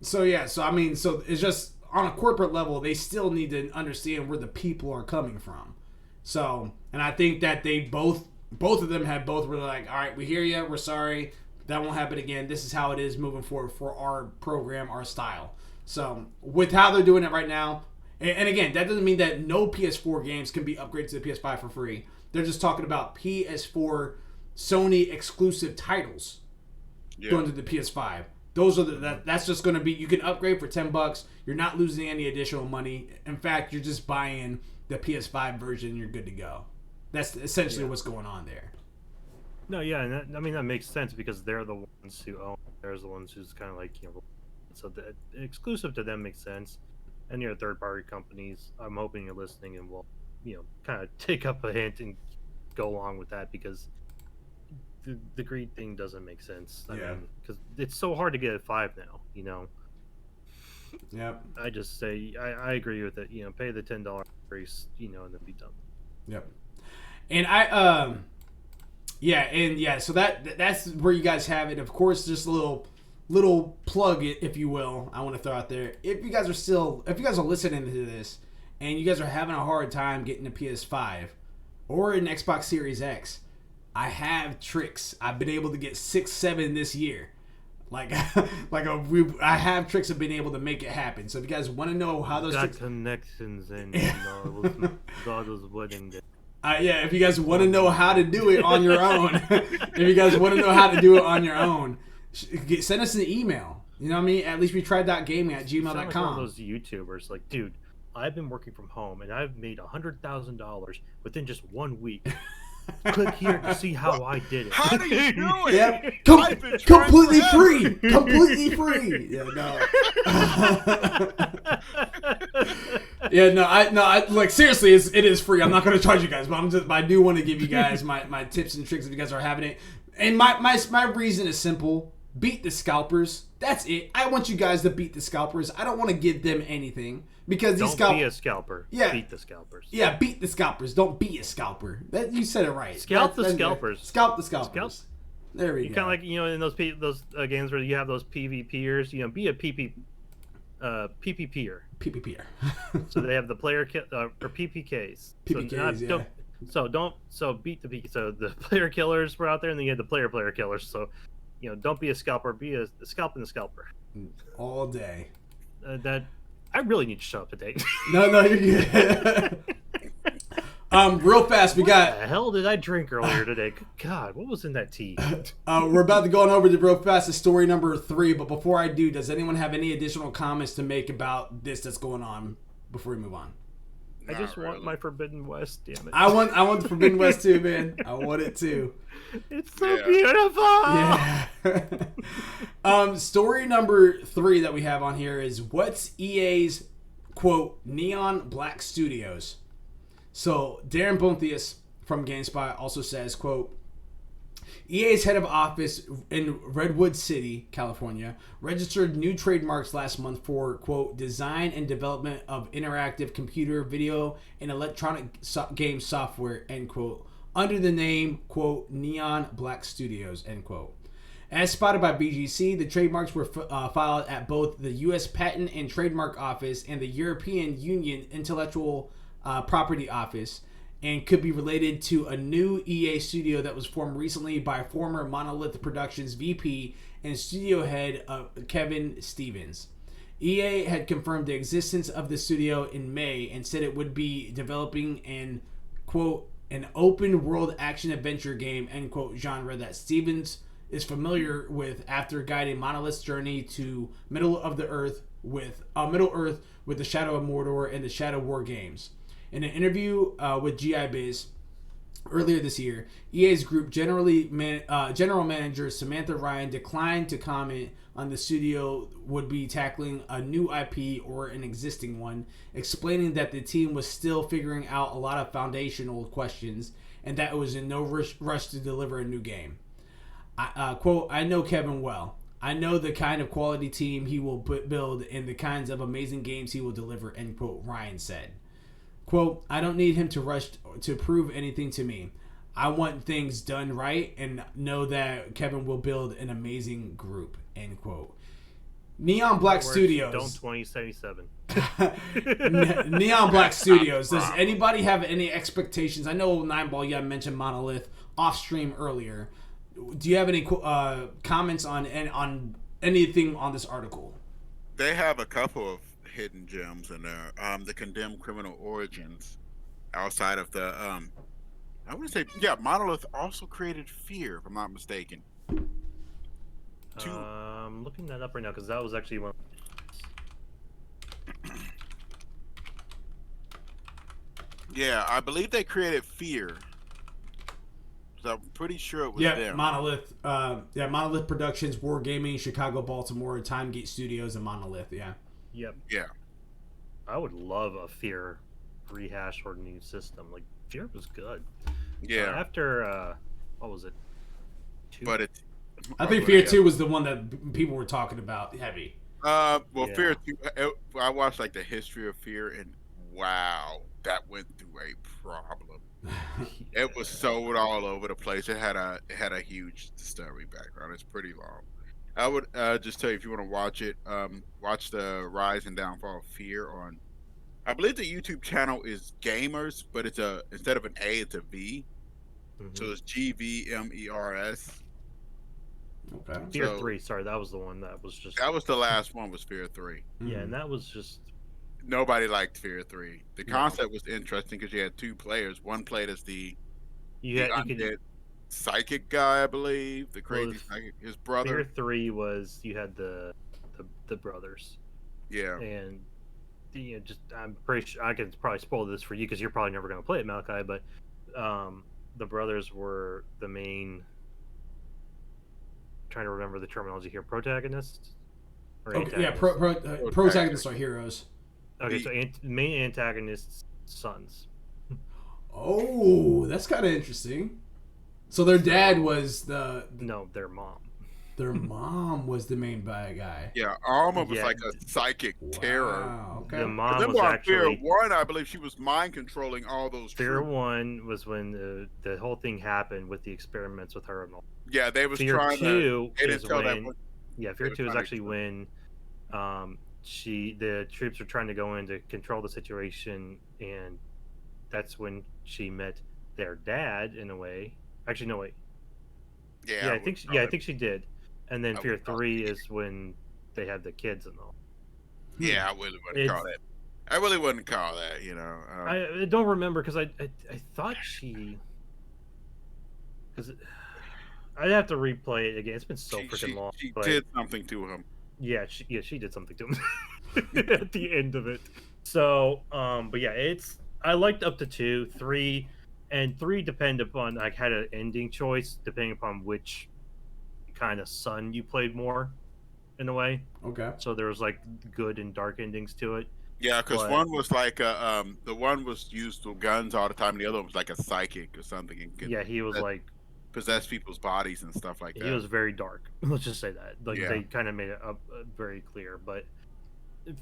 So it's just on a corporate level, they still need to understand where the people are coming from. So, and I think that they both of them were like, all right, we hear you, we're sorry, that won't happen again. This is how it is moving forward for our program, our style. So, with how they're doing it right now. And again, that doesn't mean that no PS4 games can be upgraded to the PS5 for free. They're just talking about PS4 Sony exclusive titles going to the PS5. Those are that's just going to be, you can upgrade for $10. You're not losing any additional money. In fact, you're just buying the PS5 version and you're good to go. That's essentially what's going on there. No, yeah, and that makes sense because they're the ones who own. They're the ones who's kind of like, so the exclusive to them makes sense. And third-party companies, I'm hoping you're listening and will, kind of take up a hint and go along with that because the greed thing doesn't make sense. I mean, because it's so hard to get a 5 now. Yep. I just say I agree with it. Pay the $10 increase, and then be done. Yep. And so that's where you guys have it. Of course, just a little plug, if you will, I want to throw out there. If you guys are listening to this and you guys are having a hard time getting a PS5 or an Xbox Series X, I have tricks. I've been able to get 6, 7 this year. I have tricks of being able to make it happen. So if you guys want to know how those tricks... connections and daughter's wedding day. If you guys want to know how to do it on your own, send us an email. You know what I mean? At least we tried.gaming@gmail.com. Like one of those YouTubers, like, dude, I've been working from home and I've made $100,000 within just 1 week. Click here to see how I did it. How do you do it? Yep. Completely free. Completely free. Yeah, no. I like seriously, it is free. I'm not going to charge you guys, but I do want to give you guys my tips and tricks if you guys are having it. And my reason is simple. Beat the scalpers. That's it. I want you guys to beat the scalpers. I don't want to give them anything because these Don't be a scalper. Yeah. Beat the scalpers. Yeah, beat the scalpers. Don't be a scalper. You said it right. Scalp the scalpers. Scalp the scalpers. There we go. Kind of like in those games where you have those PvPers. Be a PvP. PPPer. PPPer. So they have the or PPKs. PPKs, So beat the PK. So the player killers were out there, and then you had the player killers. So, don't be a scalper, be a scalp and a scalper. All day. That I really need to shut up today. No, you're good. Real fast, What the hell did I drink earlier today? God, what was in that tea? We're about to go on over to real fast to story number 3, but before I do, does anyone have any additional comments to make about this that's going on before we move on? I just want my Forbidden West, damn it. I want the Forbidden West too, man. I want it too. It's so beautiful. Yeah. Story number 3 that we have on here is what's EA's quote Neon Black Studios. So Darren Bonthius from GameSpot also says, quote, EA's head of office in Redwood City, California, registered new trademarks last month for, quote, design and development of interactive computer, video, and electronic game software, end quote, under the name, quote, Neon Black Studios, end quote. As spotted by BGC, the trademarks were filed at both the U.S. Patent and Trademark Office and the European Union Intellectual Property Office, and could be related to a new EA studio that was formed recently by former Monolith Productions VP and studio head Kevin Stevens. EA had confirmed the existence of the studio in May and said it would be developing an, quote, an open world action adventure game, end quote, genre that Stevens is familiar with after guiding Monolith's journey to Middle Earth with the Shadow of Mordor and the Shadow War games. In an interview with GI Biz earlier this year, EA's group general manager Samantha Ryan declined to comment on the studio would be tackling a new IP or an existing one, explaining that the team was still figuring out a lot of foundational questions and that it was in no rush to deliver a new game. Quote, I know Kevin well. I know the kind of quality team he will build and the kinds of amazing games he will deliver, end quote, Ryan said. Quote, I don't need him to rush to prove anything to me. I want things done right and know that Kevin will build an amazing group, end quote. Neon Black Studios. Don't 2077. Neon Black Studios. Does anybody have any expectations? I know, Nineball, you had mentioned Monolith off stream earlier. Do you have any comments on anything on this article? They have a couple of hidden gems in there. The Condemned Criminal Origins, outside of the I want to say, Monolith also created Fear, if I'm not mistaken. I'm looking that up right now because that was actually one. Yeah, I believe they created Fear. So I'm pretty sure it was them. Monolith. Monolith Productions, Wargaming, Chicago, Baltimore, Timegate Studios, and Monolith. Yeah. Yep. Yeah. I would love a Fear rehash or new system. Like Fear was good. Yeah. After what was it? 2? But it's. I think Fear 2 was the one that people were talking about heavy. Fear 2. I watched like the history of Fear, and wow, that went through a problem. It was sold all over the place. It had a huge story background. It's pretty long. I would just tell you, if you want to watch it, watch the Rise and Downfall of Fear on. I believe the YouTube channel is Gamers, but it's instead of an A, it's a V. Mm-hmm. So it's GVMERS. Okay. Fear 3. Sorry, that was the one that was just. That was the last one. Was Fear 3. Yeah, and that was just. Nobody liked Fear 3. The concept was interesting because you had 2 players. One played as the psychic guy, I believe, the crazy psychic. His brother. Fear 3 was you had the brothers. Yeah. And I'm pretty sure I can probably spoil this for you because you're probably never going to play it, Malachi. But the brothers were the main. I'm trying to remember the terminology here. Protagonists. Protagonists are heroes. Okay, so main antagonists' sons. Oh, that's kind of interesting. So their dad was No, their mom. Their mom was the main bad guy. Yeah, Alma was like a psychic terror. Okay. The mom was actually Fear 1, I believe she was mind controlling all those. Fear 1 was when the whole thing happened with the experiments with her and all. Yeah, they was Fear trying 2 to. They didn't is tell when. that. Yeah, Fear 2 is actually when the troops are trying to go in to control the situation, and that's when she met their dad in a way. Actually, no, wait. Yeah, I think she did. And then I Fear would call 3 is when they had the kids and all. Yeah, I really wouldn't call that. I really wouldn't call that. I don't remember because I thought she, because I'd have to replay it again. It's been so freaking long. She but did something to him. Yeah, she did something to him at the end of it. So, but yeah, I liked up to 2, 3, and 3 depend upon had an ending choice depending upon which kind of son you played more, in a way. Okay. So there was good and dark endings to it. Yeah, because one was the one was used with guns all the time, and the other one was like a psychic or something. And he was possess people's bodies and stuff like that. He was very dark. Let's just say that. They kind of made it very clear. But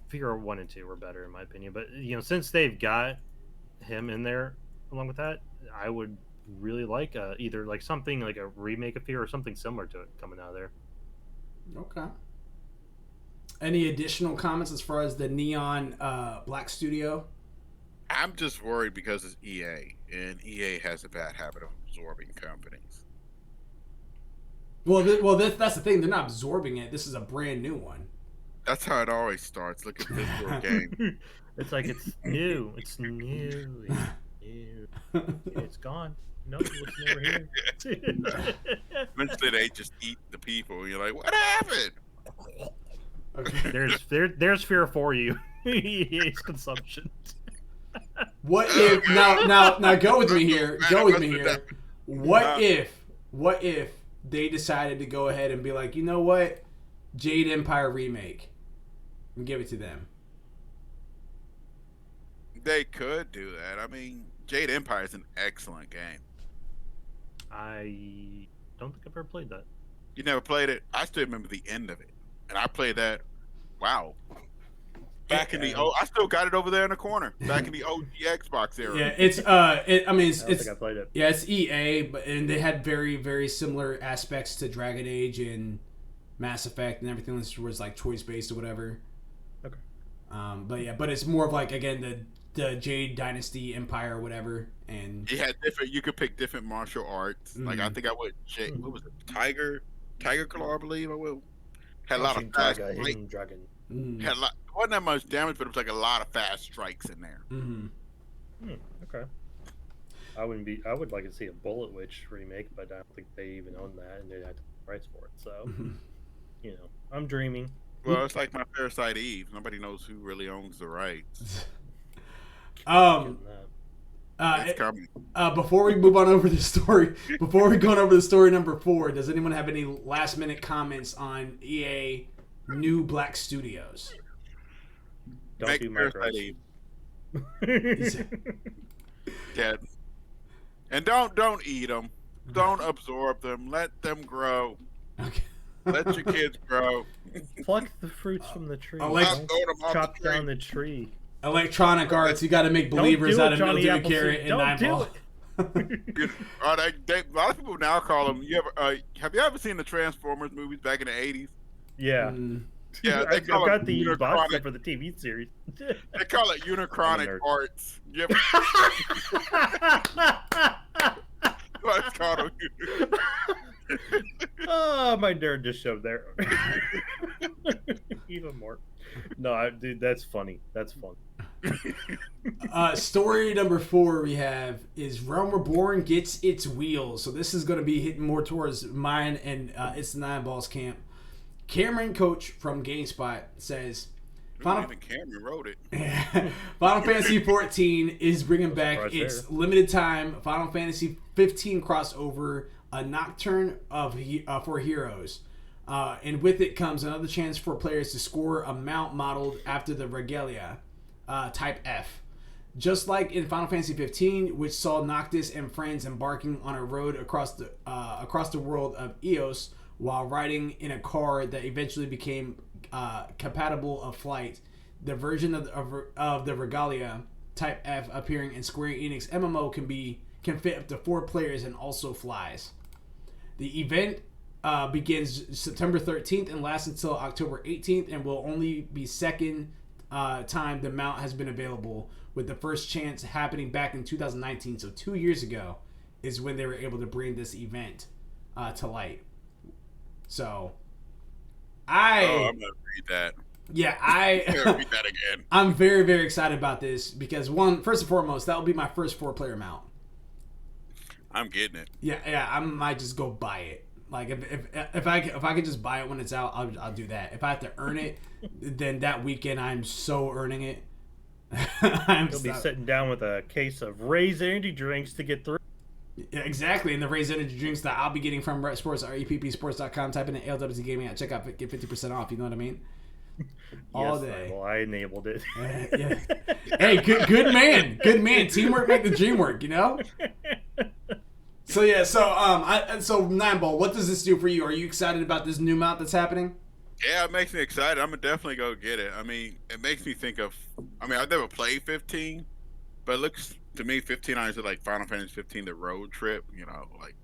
Fear 1 and 2 were better in my opinion. But since they've got him in there along with that, I would really like either something like a remake of Fear or something similar to it coming out of there. Okay. Any additional comments as far as the Neon Black Studio? I'm just worried because it's EA, and EA has a bad habit of absorbing companies. Well, that's the thing. They're not absorbing it. This is a brand new one. That's how it always starts. Look at this little game. It's it's new. It's new. It's new. It's gone. No, it's never here. Eventually, they just eat the people. You're like, what happened? Okay. There's Fear for you. EA's consumption. What if now go with me here. Go with me here. What if they decided to go ahead and be like, you know what, Jade Empire remake, and give it to them? They could do that. I mean, Jade Empire is an excellent game. I don't think I've ever played that. You never played it? I still remember the end of it, and I played that. Wow. Back in the I still got it over there in the corner. Back in the OG Xbox era. Yeah, it's I don't think I played it. Yeah, it's EA, and they had very, very similar aspects to Dragon Age and Mass Effect and everything. This was choice based or whatever. Okay. But it's more of again the Jade Dynasty Empire or whatever, and you had different. You could pick different martial arts. Mm-hmm. I think I went. What was it? Tiger Claw, I believe. I will. Had a lot of fast Hidden Dragon. Had a lot. Wasn't that much damage, but it was a lot of fast strikes in there. Mm-hmm. Okay. I would like to see a Bullet Witch remake, but I don't think they even own that, and they'd have to pay rights for it. So, I'm dreaming. Well, it's like my Parasite Eve. Nobody knows who really owns the rights. It's coming. Before we move on over the story, before we go over the story number 4, does anyone have any last minute comments on EA new Black Studios? Don't do Parasite Eve. Yeah. And don't eat them. Don't absorb them. Let them grow. Okay. Let your kids grow. Pluck the fruits from the tree. Chop down the tree. Electronic Arts, you got to make believers out of Mildew Carrot and Eyeball. A lot of people now call them. Have you ever seen the Transformers movies back in the 80s? Yeah. Yeah, I've got the box set for the TV series. They call it Unichronic Arts. You ever... It's called Oh, my nerd just showed there. Even more. No, dude, that's funny. That's fun. Story number 4 we have is Realm Reborn gets its wheels. So this is going to be hitting more towards mine and It's the Nine Balls camp. Cameron Coach from GameSpot says Even Cameron wrote it. Final Fantasy XIV is bringing back its limited time Final Fantasy 15 crossover, A Nocturne for Heroes. And with it comes another chance for players to score a mount modeled after the Regalia, Type F. Just like in Final Fantasy 15, which saw Noctis and friends embarking on a road across the world of Eos while riding in a car that eventually became compatible of flight, the version of the Regalia, Type F, appearing in Square Enix MMO can fit up to 4 players and also flies. The event begins September 13th and lasts until October 18th, and will only be second time the mount has been available, with the first chance happening back in 2019. So 2 years ago is when they were able to bring this event to light. So I'm gonna read that. Yeah, read that again. I'm very, very excited about this because first and foremost, that will be my first 4-player mount. I'm getting it. Yeah, I might just go buy it. Like if I could just buy it when it's out, I'll do that. If I have to earn it, then that weekend I'm so earning it. You'll be sitting down with a case of Ray's energy drinks to get through. Yeah, exactly, and the Ray's energy drinks that I'll be getting from Ret Sports or EPPSports.com. Type in ALWT Gaming at checkout, get 50% off. You know what I mean? All day. Well, I enabled it. Yeah. Hey, good man. Teamwork make the dream work. You know. So yeah, so Nine Ball, what does this do for you? Are you excited about this new mount that's happening? Yeah, it makes me excited. I'm gonna definitely go get it. I mean, it makes me think of. I mean, I've never played 15, but it looks to me 15 is like Final Fantasy 15, the road trip. You know, like.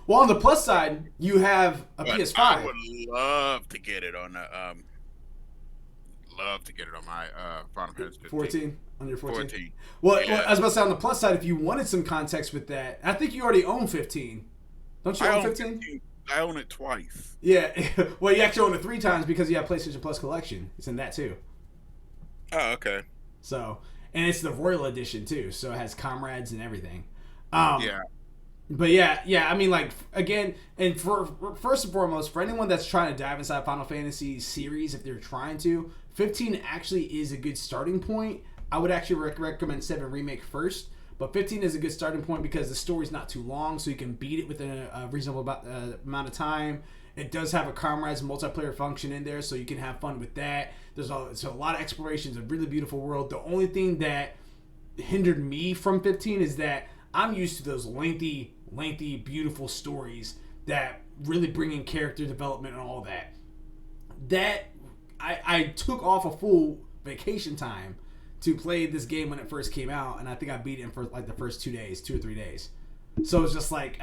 Well, on the plus side, you have a PS5. I would love to get it on the my Final Fantasy 15. 14 on your 14. 14. Well, Yeah. I was about to say on the plus side, if you wanted some context with that, I think you already own 15. Don't you own 15? I own it twice. Yeah. Well, you actually own it 3 times because you have PlayStation Plus Collection. It's in that too. Oh, okay. So, and it's the Royal Edition too, so it has comrades and everything. Yeah. But yeah. I mean, like again, and for first and foremost, for anyone that's trying to dive inside Final Fantasy series, if they're trying to, 15 actually is a good starting point. I would actually recommend 7 Remake first, but 15 is a good starting point because the story's not too long, so you can beat it within a reasonable amount of time. It does have a comrades multiplayer function in there, so you can have fun with that. There's a lot of explorations, a really beautiful world. The only thing that hindered me from 15 is that I'm used to those lengthy, beautiful stories that really bring in character development and all that. That I took off a full vacation time to play this game when it first came out, and I think I beat it in for like the first 2 or 3 days. So it's just like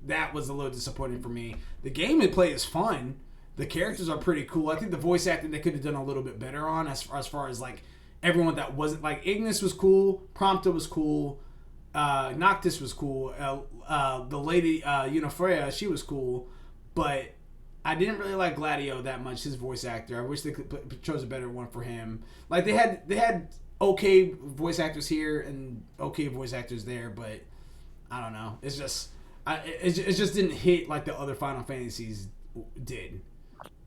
that was a little disappointing for me. The game and play is fun. The characters are pretty cool. I think the voice acting they could have done a little bit better on as far as like everyone that wasn't like Ignis was cool, Prompta was cool, Noctis was cool, the lady Unifreya, she was cool, but I didn't really like Gladio that much, his voice actor. I wish they could chose a better one for him. Like they had okay voice actors here and okay voice actors there, but I don't know. It's just it just didn't hit like the other Final Fantasies did.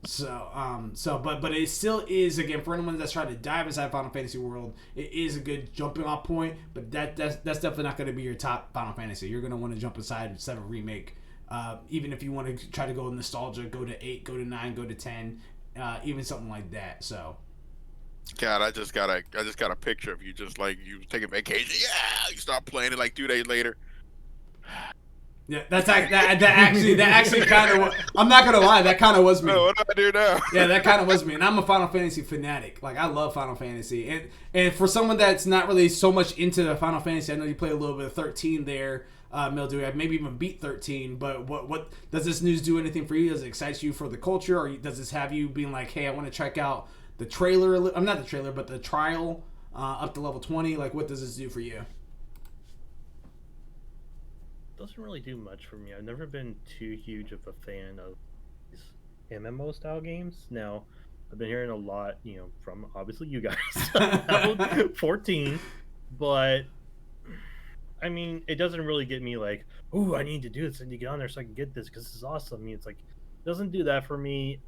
But it still is, again, for anyone that's trying to dive inside Final Fantasy world, it is a good jumping off point. But that's definitely not going to be your top Final Fantasy. You're going to want to jump inside 7 Remake. Even if you want to try to go nostalgia, go to 8, go to 9, go to 10, even something like that. So, God, I just got a picture of you just like you taking vacation. Yeah, you start playing it like 2 days later. Yeah, that actually kind of. I'm not gonna lie, that kind of was me. Oh, what do I do now? Yeah, that kind of was me, and I'm a Final Fantasy fanatic. Like I love Final Fantasy, and for someone that's not really so much into the Final Fantasy, I know you play a little bit of 13 there. Mildew, I've maybe even beat 13, but what does this news do anything for you? Does it excite you for the culture, or does this have you being like, hey, I want to check out the trailer? I'm not the trailer, but the trial up to level 20. Like, what does this do for you? Doesn't really do much for me. I've never been too huge of a fan of these MMO style games. Now, I've been hearing a lot, from obviously you guys about 14, but I mean, it doesn't really get me like, oh, I need to do this. I need to get on there so I can get this because this is awesome. I mean, it's like, it doesn't do that for me.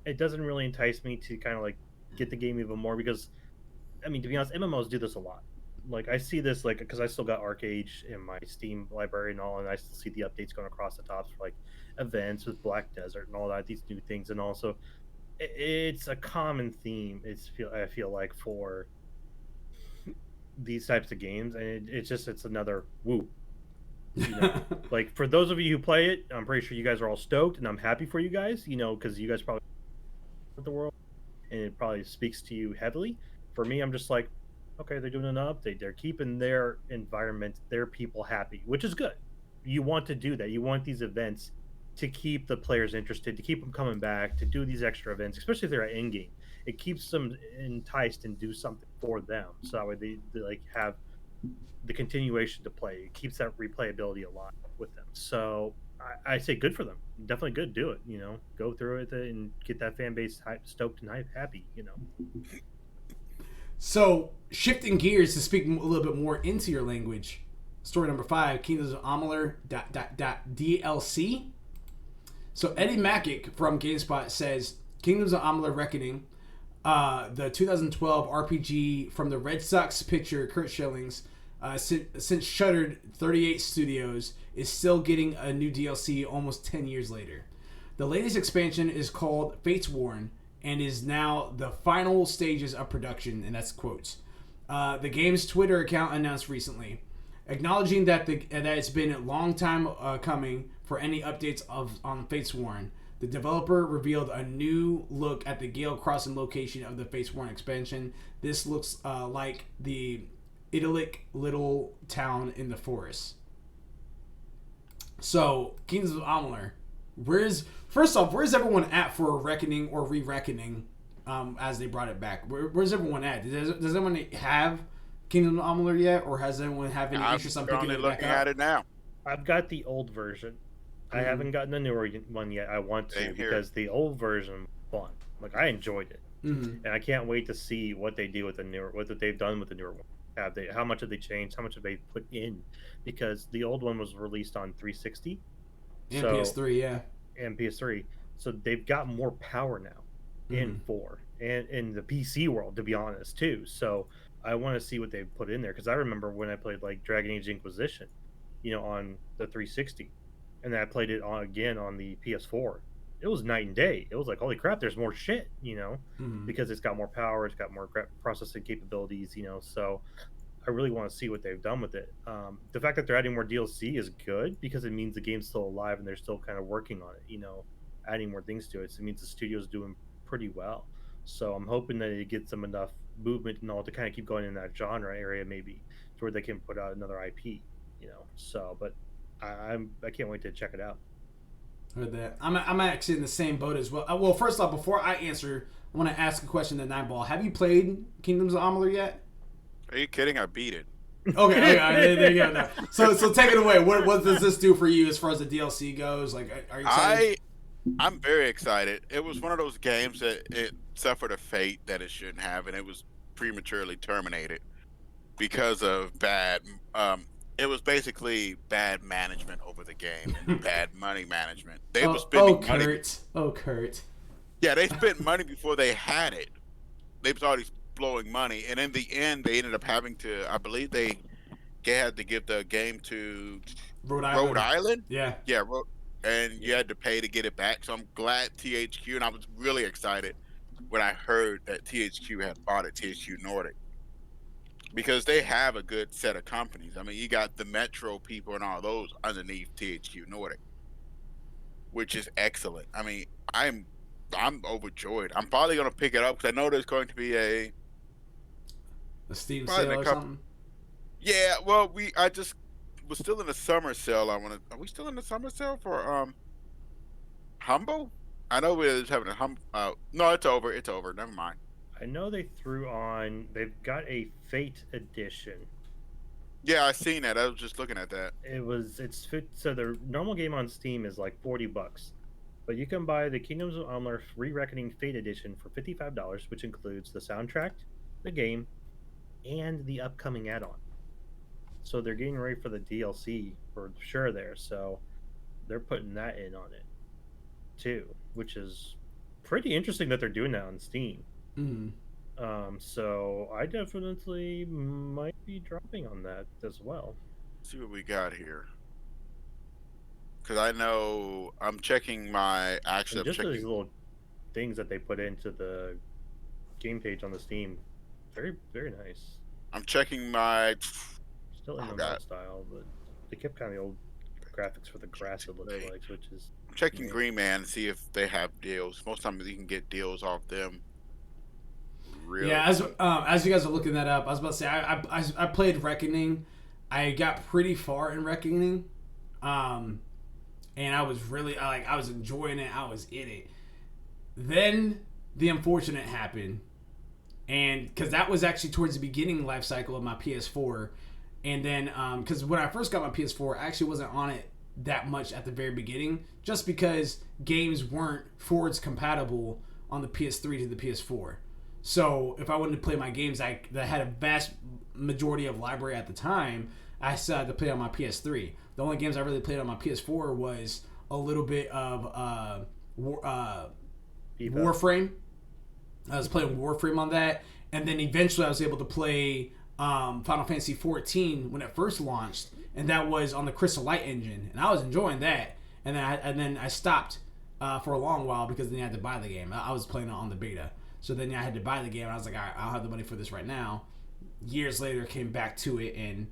It doesn't really entice me to kind of like get the game even more because, I mean, to be honest, MMOs do this a lot. Like I see this like because I still got Arcade in my Steam library and all, and I still see the updates going across the tops for like events with Black Desert and all that, these new things, and also it's a common theme. I feel like for these types of games, and it's another woo. Like for those of you who play it, I'm pretty sure you guys are all stoked, and I'm happy for you guys. Because you guys probably the world, and it probably speaks to you heavily. For me, I'm just like, okay, they're doing an update. They're keeping their environment, their people happy, which is good. You want to do that. You want these events to keep the players interested, to keep them coming back, to do these extra events, especially if they're at in game. It keeps them enticed and do something for them, so that way they like have the continuation to play. It keeps that replayability alive with them. So I say good for them. Definitely good. Do it. Go through it and get that fan base stoked and happy. So, shifting gears to speak a little bit more into your language. Story number 5, Kingdoms of Amalur DLC. So, Eddie Makic from GameSpot says, Kingdoms of Amalur Reckoning, the 2012 RPG from the Red Sox pitcher Kurt Schilling's, since shuttered 38 studios, is still getting a new DLC almost 10 years later. The latest expansion is called Fates Warn, and is now the final stages of production, and that's quotes. The game's Twitter account announced recently, acknowledging that it's been a long time coming for any updates on Fates Warn. The developer revealed a new look at the Gale Crossing location of the Fates Warn expansion. This looks like the idyllic little town in the forest. So, Kingdoms of Amalur. First off, where's everyone at for a reckoning or re-reckoning as they brought it back? Where's everyone at? Does anyone have Kingdom of Amalur yet, or has anyone have any interest in picking it back looking up? at it now. I've got the old version. I haven't gotten the newer one yet. I want to because the old version was fun. Like, I enjoyed it, and I can't wait to see what they do with the newer, what they've done with the newer one. How much have they changed? How much have they put in? Because the old one was released on 360 and PS3, yeah, and PS3. So they've got more power now in 4 and in the PC world, to be honest, too. So I want to see what they've put in there, because I remember when I played like Dragon Age Inquisition, on the 360, and then I played it again on the PS4. It was night and day. It was like, holy crap, there's more shit, because it's got more power, it's got more processing capabilities, So I really want to see what they've done with it. The fact that they're adding more DLC is good, because it means the game's still alive and they're still kind of working on it, adding more things to it. So it means the studio's doing pretty well. So I'm hoping that it gets them enough movement and all to kind of keep going in that genre area, maybe to where they can put out another IP, So, but I can't wait to check it out. Heard that. I'm actually in the same boat as well. Well, first off, before I answer, I want to ask a question to Nineball. Have you played Kingdoms of Amalur yet? Are you kidding? I beat it. Okay, there you go. Now. So take it away. What does this do for you as far as the DLC goes? Like, are you excited? I'm very excited. It was one of those games that it suffered a fate that it shouldn't have, and it was prematurely terminated because of bad. It was basically bad management over the game and bad money management. They were spending money. Kurt. Yeah, they spent money before they had it. They was already blowing money, and in the end, they ended up having to. I believe they had to give the game to Rhode Island. Yeah. And you had to pay to get it back. So I'm glad THQ, and I was really excited when I heard that THQ had bought it, THQ Nordic, because they have a good set of companies. I mean, you got the Metro people and all those underneath THQ Nordic, which is excellent. I mean, I'm overjoyed. I'm probably going to pick it up because I know there's going to be a Steam sale or something. Yeah, well, I just was still in the summer sale. Are we still in the summer sale for Humble? I know we're having a no, it's over. It's over. Never mind. I know they've got a Fate edition. Yeah, I seen that. I was just looking at that. So the normal game on Steam is like $40, but you can buy the Kingdoms of Amalur Re-Reckoning Fate edition for $55, which includes the soundtrack, the game, and the upcoming add-on. So they're getting ready for the DLC for sure there. So they're putting that in on it too, which is pretty interesting that they're doing that on Steam. So I definitely might be dropping on that as well. Let's see what we got here. Because I know I'm checking my these little things that they put into the game page on the Steam, very very nice. I'm checking my. Still in the old style, but they kept kind of the old graphics for the grass, it looks like, which is. I'm checking Green Man to see if they have deals. Most times you can get deals off them. Really? Yeah, as you guys are looking that up, I was about to say I played Reckoning. I got pretty far in Reckoning, and and I was really I was enjoying it. I was in it. Then the unfortunate happened, and because that was actually towards the beginning life cycle of my PS4, and then because when I first got my PS4, I actually wasn't on it that much at the very beginning, just because games weren't forwards compatible on the PS3 to the PS4. So if I wanted to play my games that had a vast majority of library at the time, I still had to play on my PS3. The only games I really played on my PS4 was a little bit of Warframe. I was playing Warframe on that, and then eventually I was able to play Final Fantasy 14 when it first launched, and that was on the Crystal Light engine, and I was enjoying that. And then I stopped for a long while because then you had to buy the game. I was playing it on the beta, so then I had to buy the game, and I was like, all right, I don't have the money for this right now. Years later, came back to it, and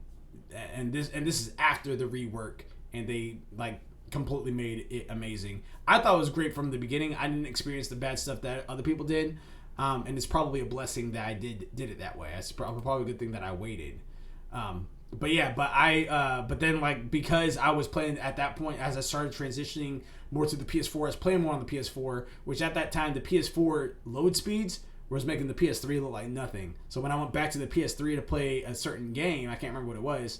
this is after the rework, and they like completely made it amazing. I thought it was great from the beginning. I didn't experience the bad stuff that other people did, and it's probably a blessing that I did it that way. It's probably a good thing that I waited. But then like because I was playing at that point, as I started transitioning more to the PS4, I was playing more on the PS4, which at that time the PS4 load speeds was making the PS3 look like nothing. So when I went back to the PS3 to play a certain game, I can't remember what it was,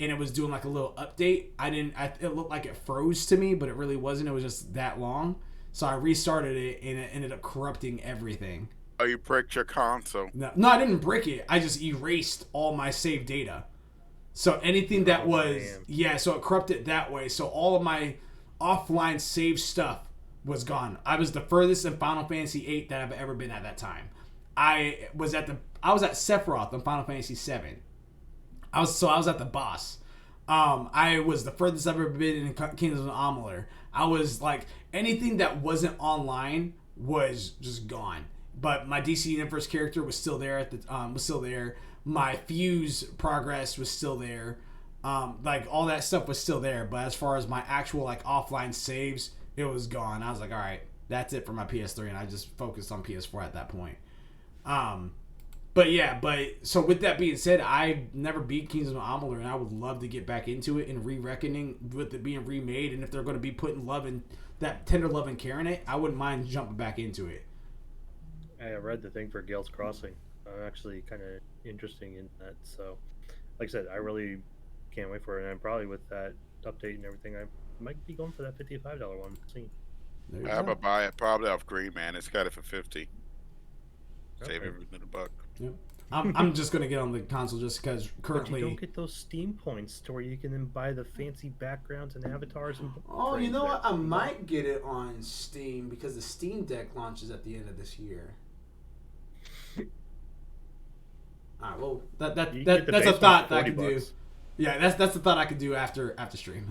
and it was doing like a little update, it looked like it froze to me, but it really wasn't. It was just that long. So I restarted it, and it ended up corrupting everything. Oh, you bricked your console. No, I didn't brick it. I just erased all my saved data. So anything that so it corrupted that way. So all of my offline saved stuff was gone. I was the furthest in Final Fantasy VIII that I've ever been at that time. I was at Sephiroth in Final Fantasy VII. I was at the boss. I was the furthest I've ever been in Kingdoms of Amalur. I was like, anything that wasn't online was just gone. But my DC Universe character was still there My Fuse progress was still there. Like all that stuff was still there. But as far as my actual like offline saves, it was gone. I was like, all right, that's it for my PS3, and I just focused on PS4 at that point. So with that being said, I never beat Kingdoms of Amalur, and I would love to get back into it and re-reckoning with it being remade. And if they're going to be putting love and that tender love and care in it, I wouldn't mind jumping back into it. I read the thing for Gale's Crossing. I'm actually kind of interesting in that. So, like I said, I really can't wait for it. And probably with that update and everything, I might be going for that $55 one. See. I'm gonna buy it probably off Green Man. It's got it for $50. Save everything $1. Yep. I'm just gonna get on the console just because currently. But you don't get those Steam points to where you can then buy the fancy backgrounds and avatars and. Oh, you know what? I might get it on Steam because the Steam Deck launches at the end of this year. All right. Well, that's a thought that I could do. Yeah, that's the thought I could do after stream.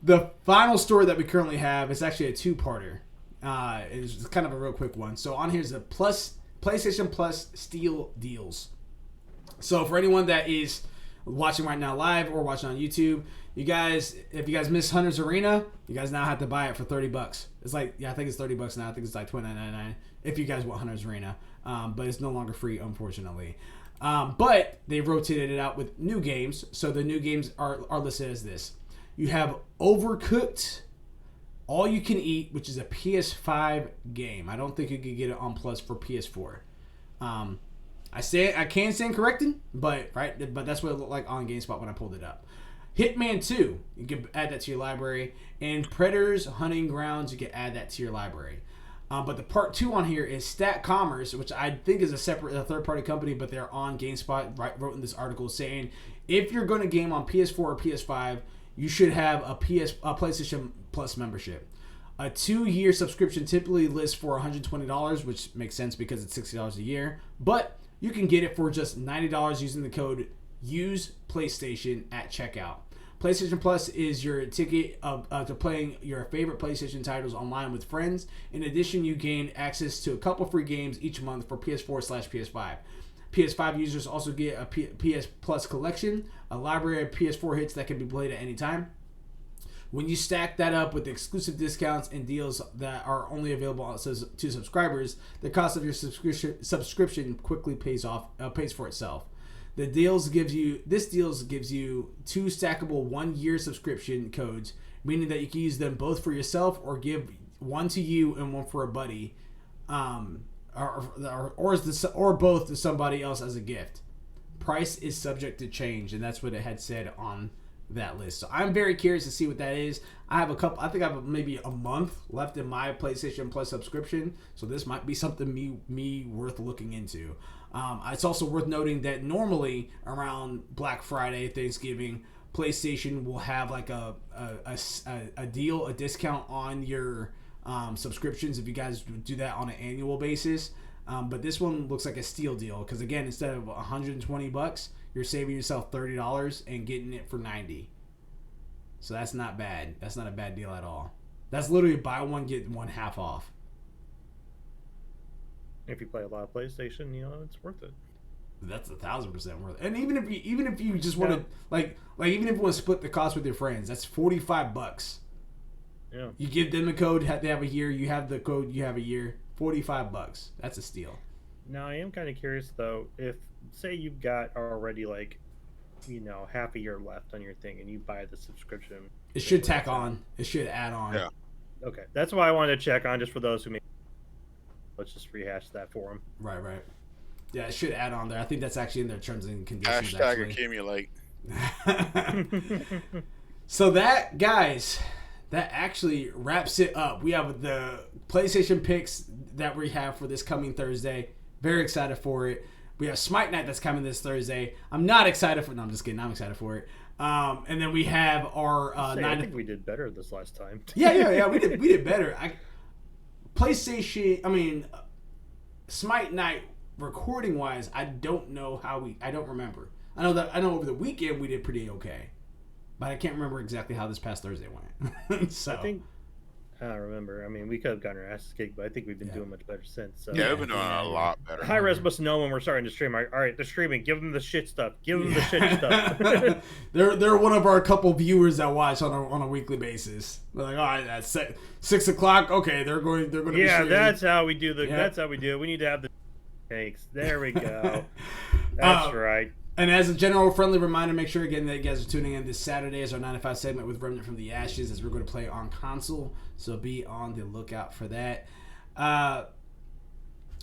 The final story that we currently have is actually a two-parter. It's kind of a real quick one. So on here's the PlayStation Plus Steal deals. So for anyone that is watching right now live or watching on YouTube, if you guys missed Hunter's Arena, you guys now have to buy it for $30. It's like, I think it's $30 now. I think it's like $29.99 if you guys want Hunter's Arena. But it's no longer free, unfortunately. But they rotated it out with new games. So the new games are listed as this. You have Overcooked All You Can Eat, which is a PS5 game. I don't think you could get it on Plus for PS4. I can stand corrected, but that's what it looked like on GameSpot when I pulled it up. Hitman 2, you can add that to your library. And Predators Hunting Grounds, you can add that to your library. But the part 2 on here is Stat Commerce, which I think is a third-party company, but they're on GameSpot. Wrote in this article saying if you're going to game on PS4 or PS5, you should have a PlayStation Plus membership. A 2-year subscription typically lists for $120, which makes sense because it's $60 a year. But you can get it for just $90 using the code USEPlaystation at checkout. PlayStation Plus is your ticket to playing your favorite PlayStation titles online with friends. In addition, you gain access to a couple free games each month for PS4/PS5. PS5 users also get a PS Plus collection, a library of PS4 hits that can be played at any time. When you stack that up with exclusive discounts and deals that are only available to subscribers, the cost of your subscription quickly pays for itself. This deals gives you 2 stackable 1-year subscription codes, meaning that you can use them both for yourself or give one to you and one for a buddy, or both to somebody else as a gift. Price is subject to change, and that's what it had said on that list. So I'm very curious to see what that is. I think I have maybe a month left in my PlayStation Plus subscription, so this might be something me worth looking into. It's also worth noting that normally around Black Friday, Thanksgiving, PlayStation will have like a discount on your subscriptions if you guys do that on an annual basis. But this one looks like a steal deal because, again, instead of $120, you're saving yourself $30 and getting it for $90. So that's not bad. That's not a bad deal at all. That's literally buy one get one half off. If you play a lot of PlayStation, it's worth it. That's 1,000% worth it. And even if you just want to like even if you want to split the cost with your friends, that's $45. Yeah. You give them a code, they have a year. You have the code, you have a year. $45. That's a steal. Now I am kind of curious though, if say you've got already half a year left on your thing, and you buy the subscription, it should tack on. It should add on. Yeah. Okay, that's why I wanted to check on, just for those who may. Let's just rehash that for them. Right. Yeah, it should add on there. I think that's actually in their terms and conditions. Hashtag accumulate. So that, guys, that actually wraps it up. We have the PlayStation picks that we have for this coming Thursday. Very excited for it. We have Smite Night that's coming this Thursday. I'm not excited for it. No, I'm just kidding. I'm excited for it. And then we have our I think we did better this last time. Yeah. We did better. Smite Night recording wise, I don't know how I don't remember. I know over the weekend we did pretty okay, but I can't remember exactly how this past Thursday went. So I don't remember. I mean, we could have gotten our asses kicked, but I think we've been doing much better since. So. Yeah, we've been doing a lot better. High Res must know when we're starting to stream. All right, they're streaming. Give them the shit stuff. Give them the shit stuff. They're one of our couple viewers that watch on a weekly basis. They're like, all right, that's 6 o'clock. Okay, they're going to be streaming. That's how we do That's how we do it. We need to have the tanks. There we go. That's right. And as a general friendly reminder, make sure again that you guys are tuning in this Saturday as our 9 to 5 segment with Remnant from the Ashes, as we're going to play on console. So be on the lookout for that.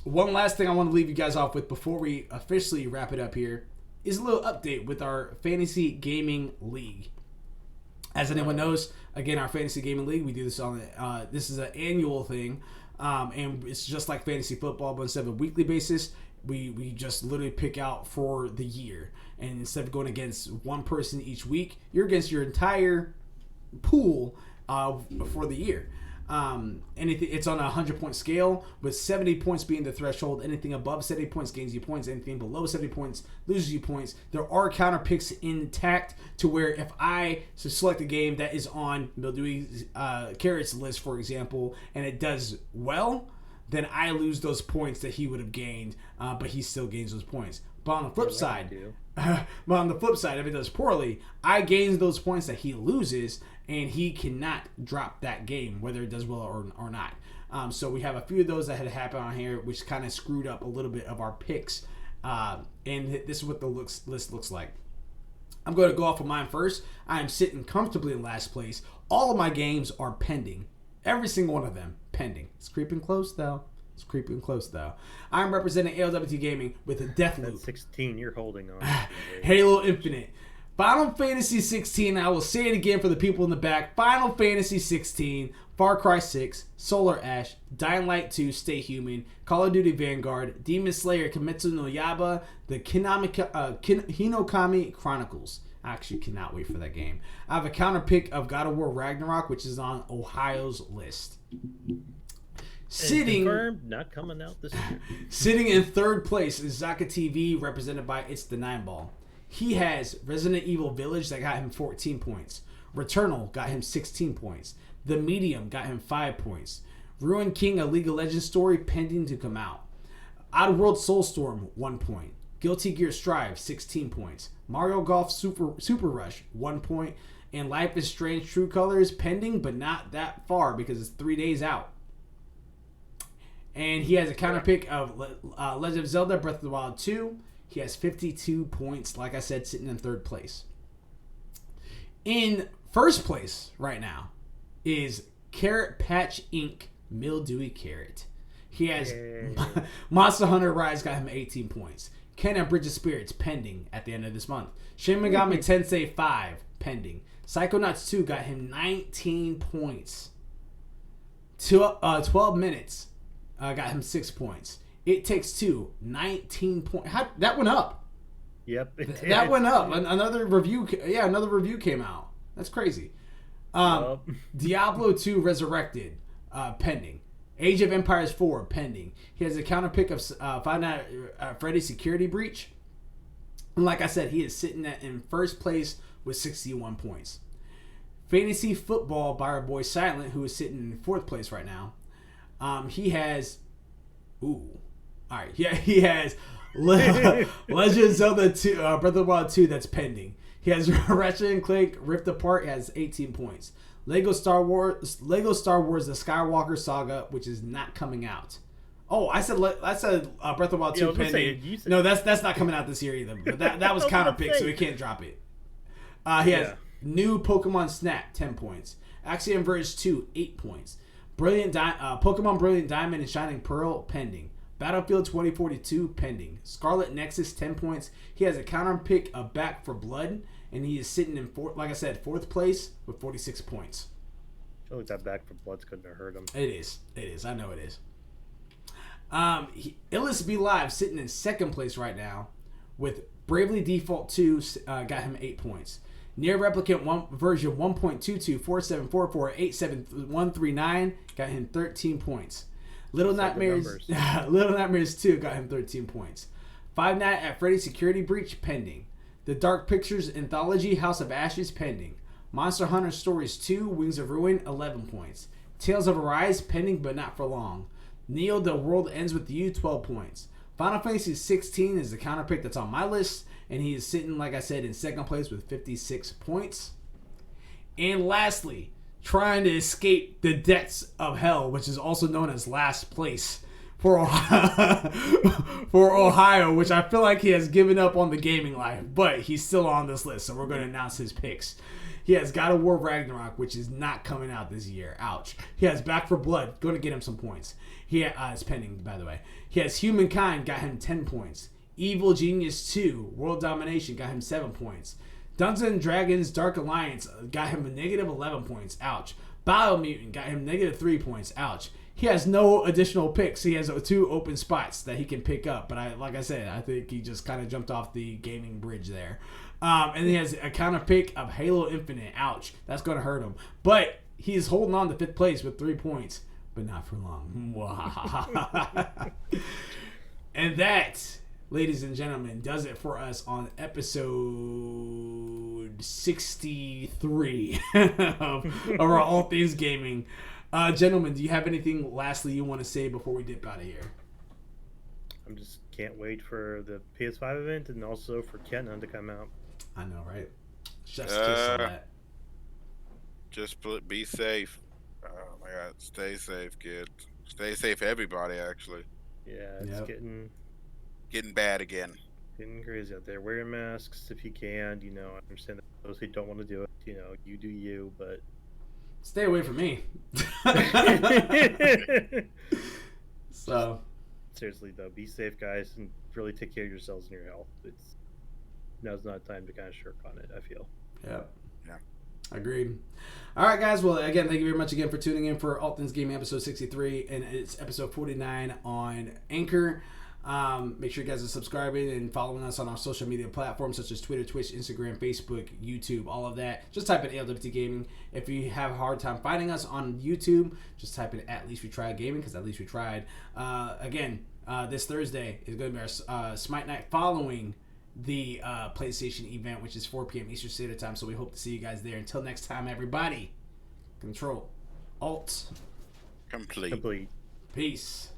One last thing I want to leave you guys off with before we officially wrap it up here is a little update with our Fantasy Gaming League. As anyone knows, again, our Fantasy Gaming League, we do this on this is an annual thing, and it's just like fantasy football, but instead of a weekly basis, we just literally pick out for the year. And instead of going against one person each week, you're against your entire pool for the year. It's on a 100-point scale, with 70 points being the threshold. Anything above 70 points gains you points. Anything below 70 points loses you points. There are counter picks intact to where if I select a game that is on Mildewy Carrot's list, for example, and it does well, then I lose those points that he would have gained, but he still gains those points. But on the flip side, if it does poorly, I gain those points that he loses, and he cannot drop that game, whether it does well or not. So we have a few of those that had happened on here, which kind of screwed up a little bit of our picks. And this is what the list looks like. I'm going to go off of mine first. I am sitting comfortably in last place. All of my games are pending. Every single one of them pending. It's creeping close, though. I'm representing ALWT Gaming with a Deathloop. That's 16 you're holding on. Halo Infinite. Final Fantasy 16, I will say it again for the people in the back. Final Fantasy 16, Far Cry 6, Solar Ash, Dying Light 2, Stay Human, Call of Duty Vanguard, Demon Slayer, Kimetsu no Yaiba, the Hinokami Chronicles. I actually cannot wait for that game. I have a counter pick of God of War Ragnarok, which is on Ohio's list. Confirmed, not coming out this year. Sitting in third place is Zaka TV, represented by It's the Nine Ball. He has Resident Evil Village that got him 14 points. Returnal got him 16 points. The Medium got him 5 points. Ruin King, a League of Legends story pending to come out. Oddworld Soulstorm, 1 point. Guilty Gear Strive, 16 points. Mario Golf Super Rush, 1 point. And Life is Strange True Colors, pending, but not that far because it's 3 days out. And he has a counter pick of Legend of Zelda Breath of the Wild 2. He has 52 points, like I said, sitting in third place. In first place right now is Carrot Patch Inc. Mildewy Carrot. He has Monster Hunter Rise got him 18 points. Ken and Bridge of Spirits pending at the end of this month. Shin Megami Tensei 5 pending. Psychonauts 2 got him 19 points. 12 minutes got him 6 points. It Takes Two 19 points. That went up. Yep. That went up. Another review came out. That's crazy. Diablo 2 Resurrected pending. Age of Empires 4 pending. He has a counter pick of Five Nights at Freddy's Security Breach. And like I said, he is sitting in first place with 61 points. Fantasy Football by our boy Silent, who is sitting in fourth place right now. He has... Ooh. Alright, yeah, he has Legend of Zelda 2, Breath of the Wild 2 that's pending. He has Ratchet & Clank Rift Apart, has 18 points. Lego Star Wars The Skywalker Saga, which is not coming out. Oh, I said Breath of the Wild 2 pending. No, that's not coming out this year either. But that was counterpicked, so we can't drop it. He has new Pokemon Snap, 10 points. Axiom Verge 2, 8 points. Pokemon Brilliant Diamond and Shining Pearl, pending. Battlefield 2042, pending. Scarlet Nexus, 10 points. He has a counter pick of Back for Blood, and he is sitting in fourth place with 46 points. I feel like that Back for Blood's going to hurt him. It is. I know it is. Illus Be Live sitting in second place right now with Bravely Default 2 got him 8 points. Near Replicant version 1.224744871139 got him 13 points. Little Nightmares 2 got him 13 points. Five Nights at Freddy's Security Breach pending. The Dark Pictures Anthology House of Ashes pending. Monster Hunter Stories 2 Wings of Ruin 11 points. Tales of Arise pending but not for long. Neo The World Ends With You 12 points. Final Fantasy 16 is the counterpick that's on my list, and he is sitting, like I said, in second place with 56 points. And lastly, trying to escape the depths of hell, which is also known as last place for Ohio, which I feel like he has given up on the gaming life, but he's still on this list, so we're going to announce his picks. He has God of War Ragnarok, which is not coming out this year. Ouch. He has Back for Blood, going to get him some points. It's pending, by the way. He has Humankind, got him 10 points. Evil Genius 2, World Domination, got him 7 points. Dungeons & Dragons Dark Alliance got him a negative 11 points. Ouch. Biomutant got him negative 3 points. Ouch. He has no additional picks. He has 2 open spots that he can pick up. But like I said, I think he just kind of jumped off the gaming bridge there. And he has a counter pick of Halo Infinite. Ouch. That's going to hurt him. But he's holding on to 5th place with 3 points. But not for long. And that, ladies and gentlemen, does it for us on episode 63 of our All Things Gaming. Gentlemen, do you have anything lastly you want to say before we dip out of here? I'm just can't wait for the PS5 event and also for Kenan to come out. I know, right? Just on that. Just be safe. Oh my God, stay safe, kids. Stay safe, everybody. Actually. Yeah, it's getting bad again. Getting crazy out there. Wear your masks if you can. I understand that those who don't want to do it. You do you, but stay away from me. So, seriously though, be safe, guys, and really take care of yourselves and your health. Now's not time to kind of shirk on it, I feel. Yeah. Agreed. All right, guys. Well, again, thank you very much again for tuning in for All Things Gaming episode 63, and it's episode 49 on Anchor. Make sure you guys are subscribing and following us on our social media platforms such as Twitter, Twitch, Instagram, Facebook, YouTube, all of that. Just type in ALWT Gaming. If you have a hard time finding us on YouTube, just type in At Least We Tried Gaming, because At Least We Tried. This Thursday is going to be our Smite Night following the PlayStation event, which is 4 p.m. Eastern Standard Time. So we hope to see you guys there. Until next time, everybody, Control, Alt, Complete. Peace.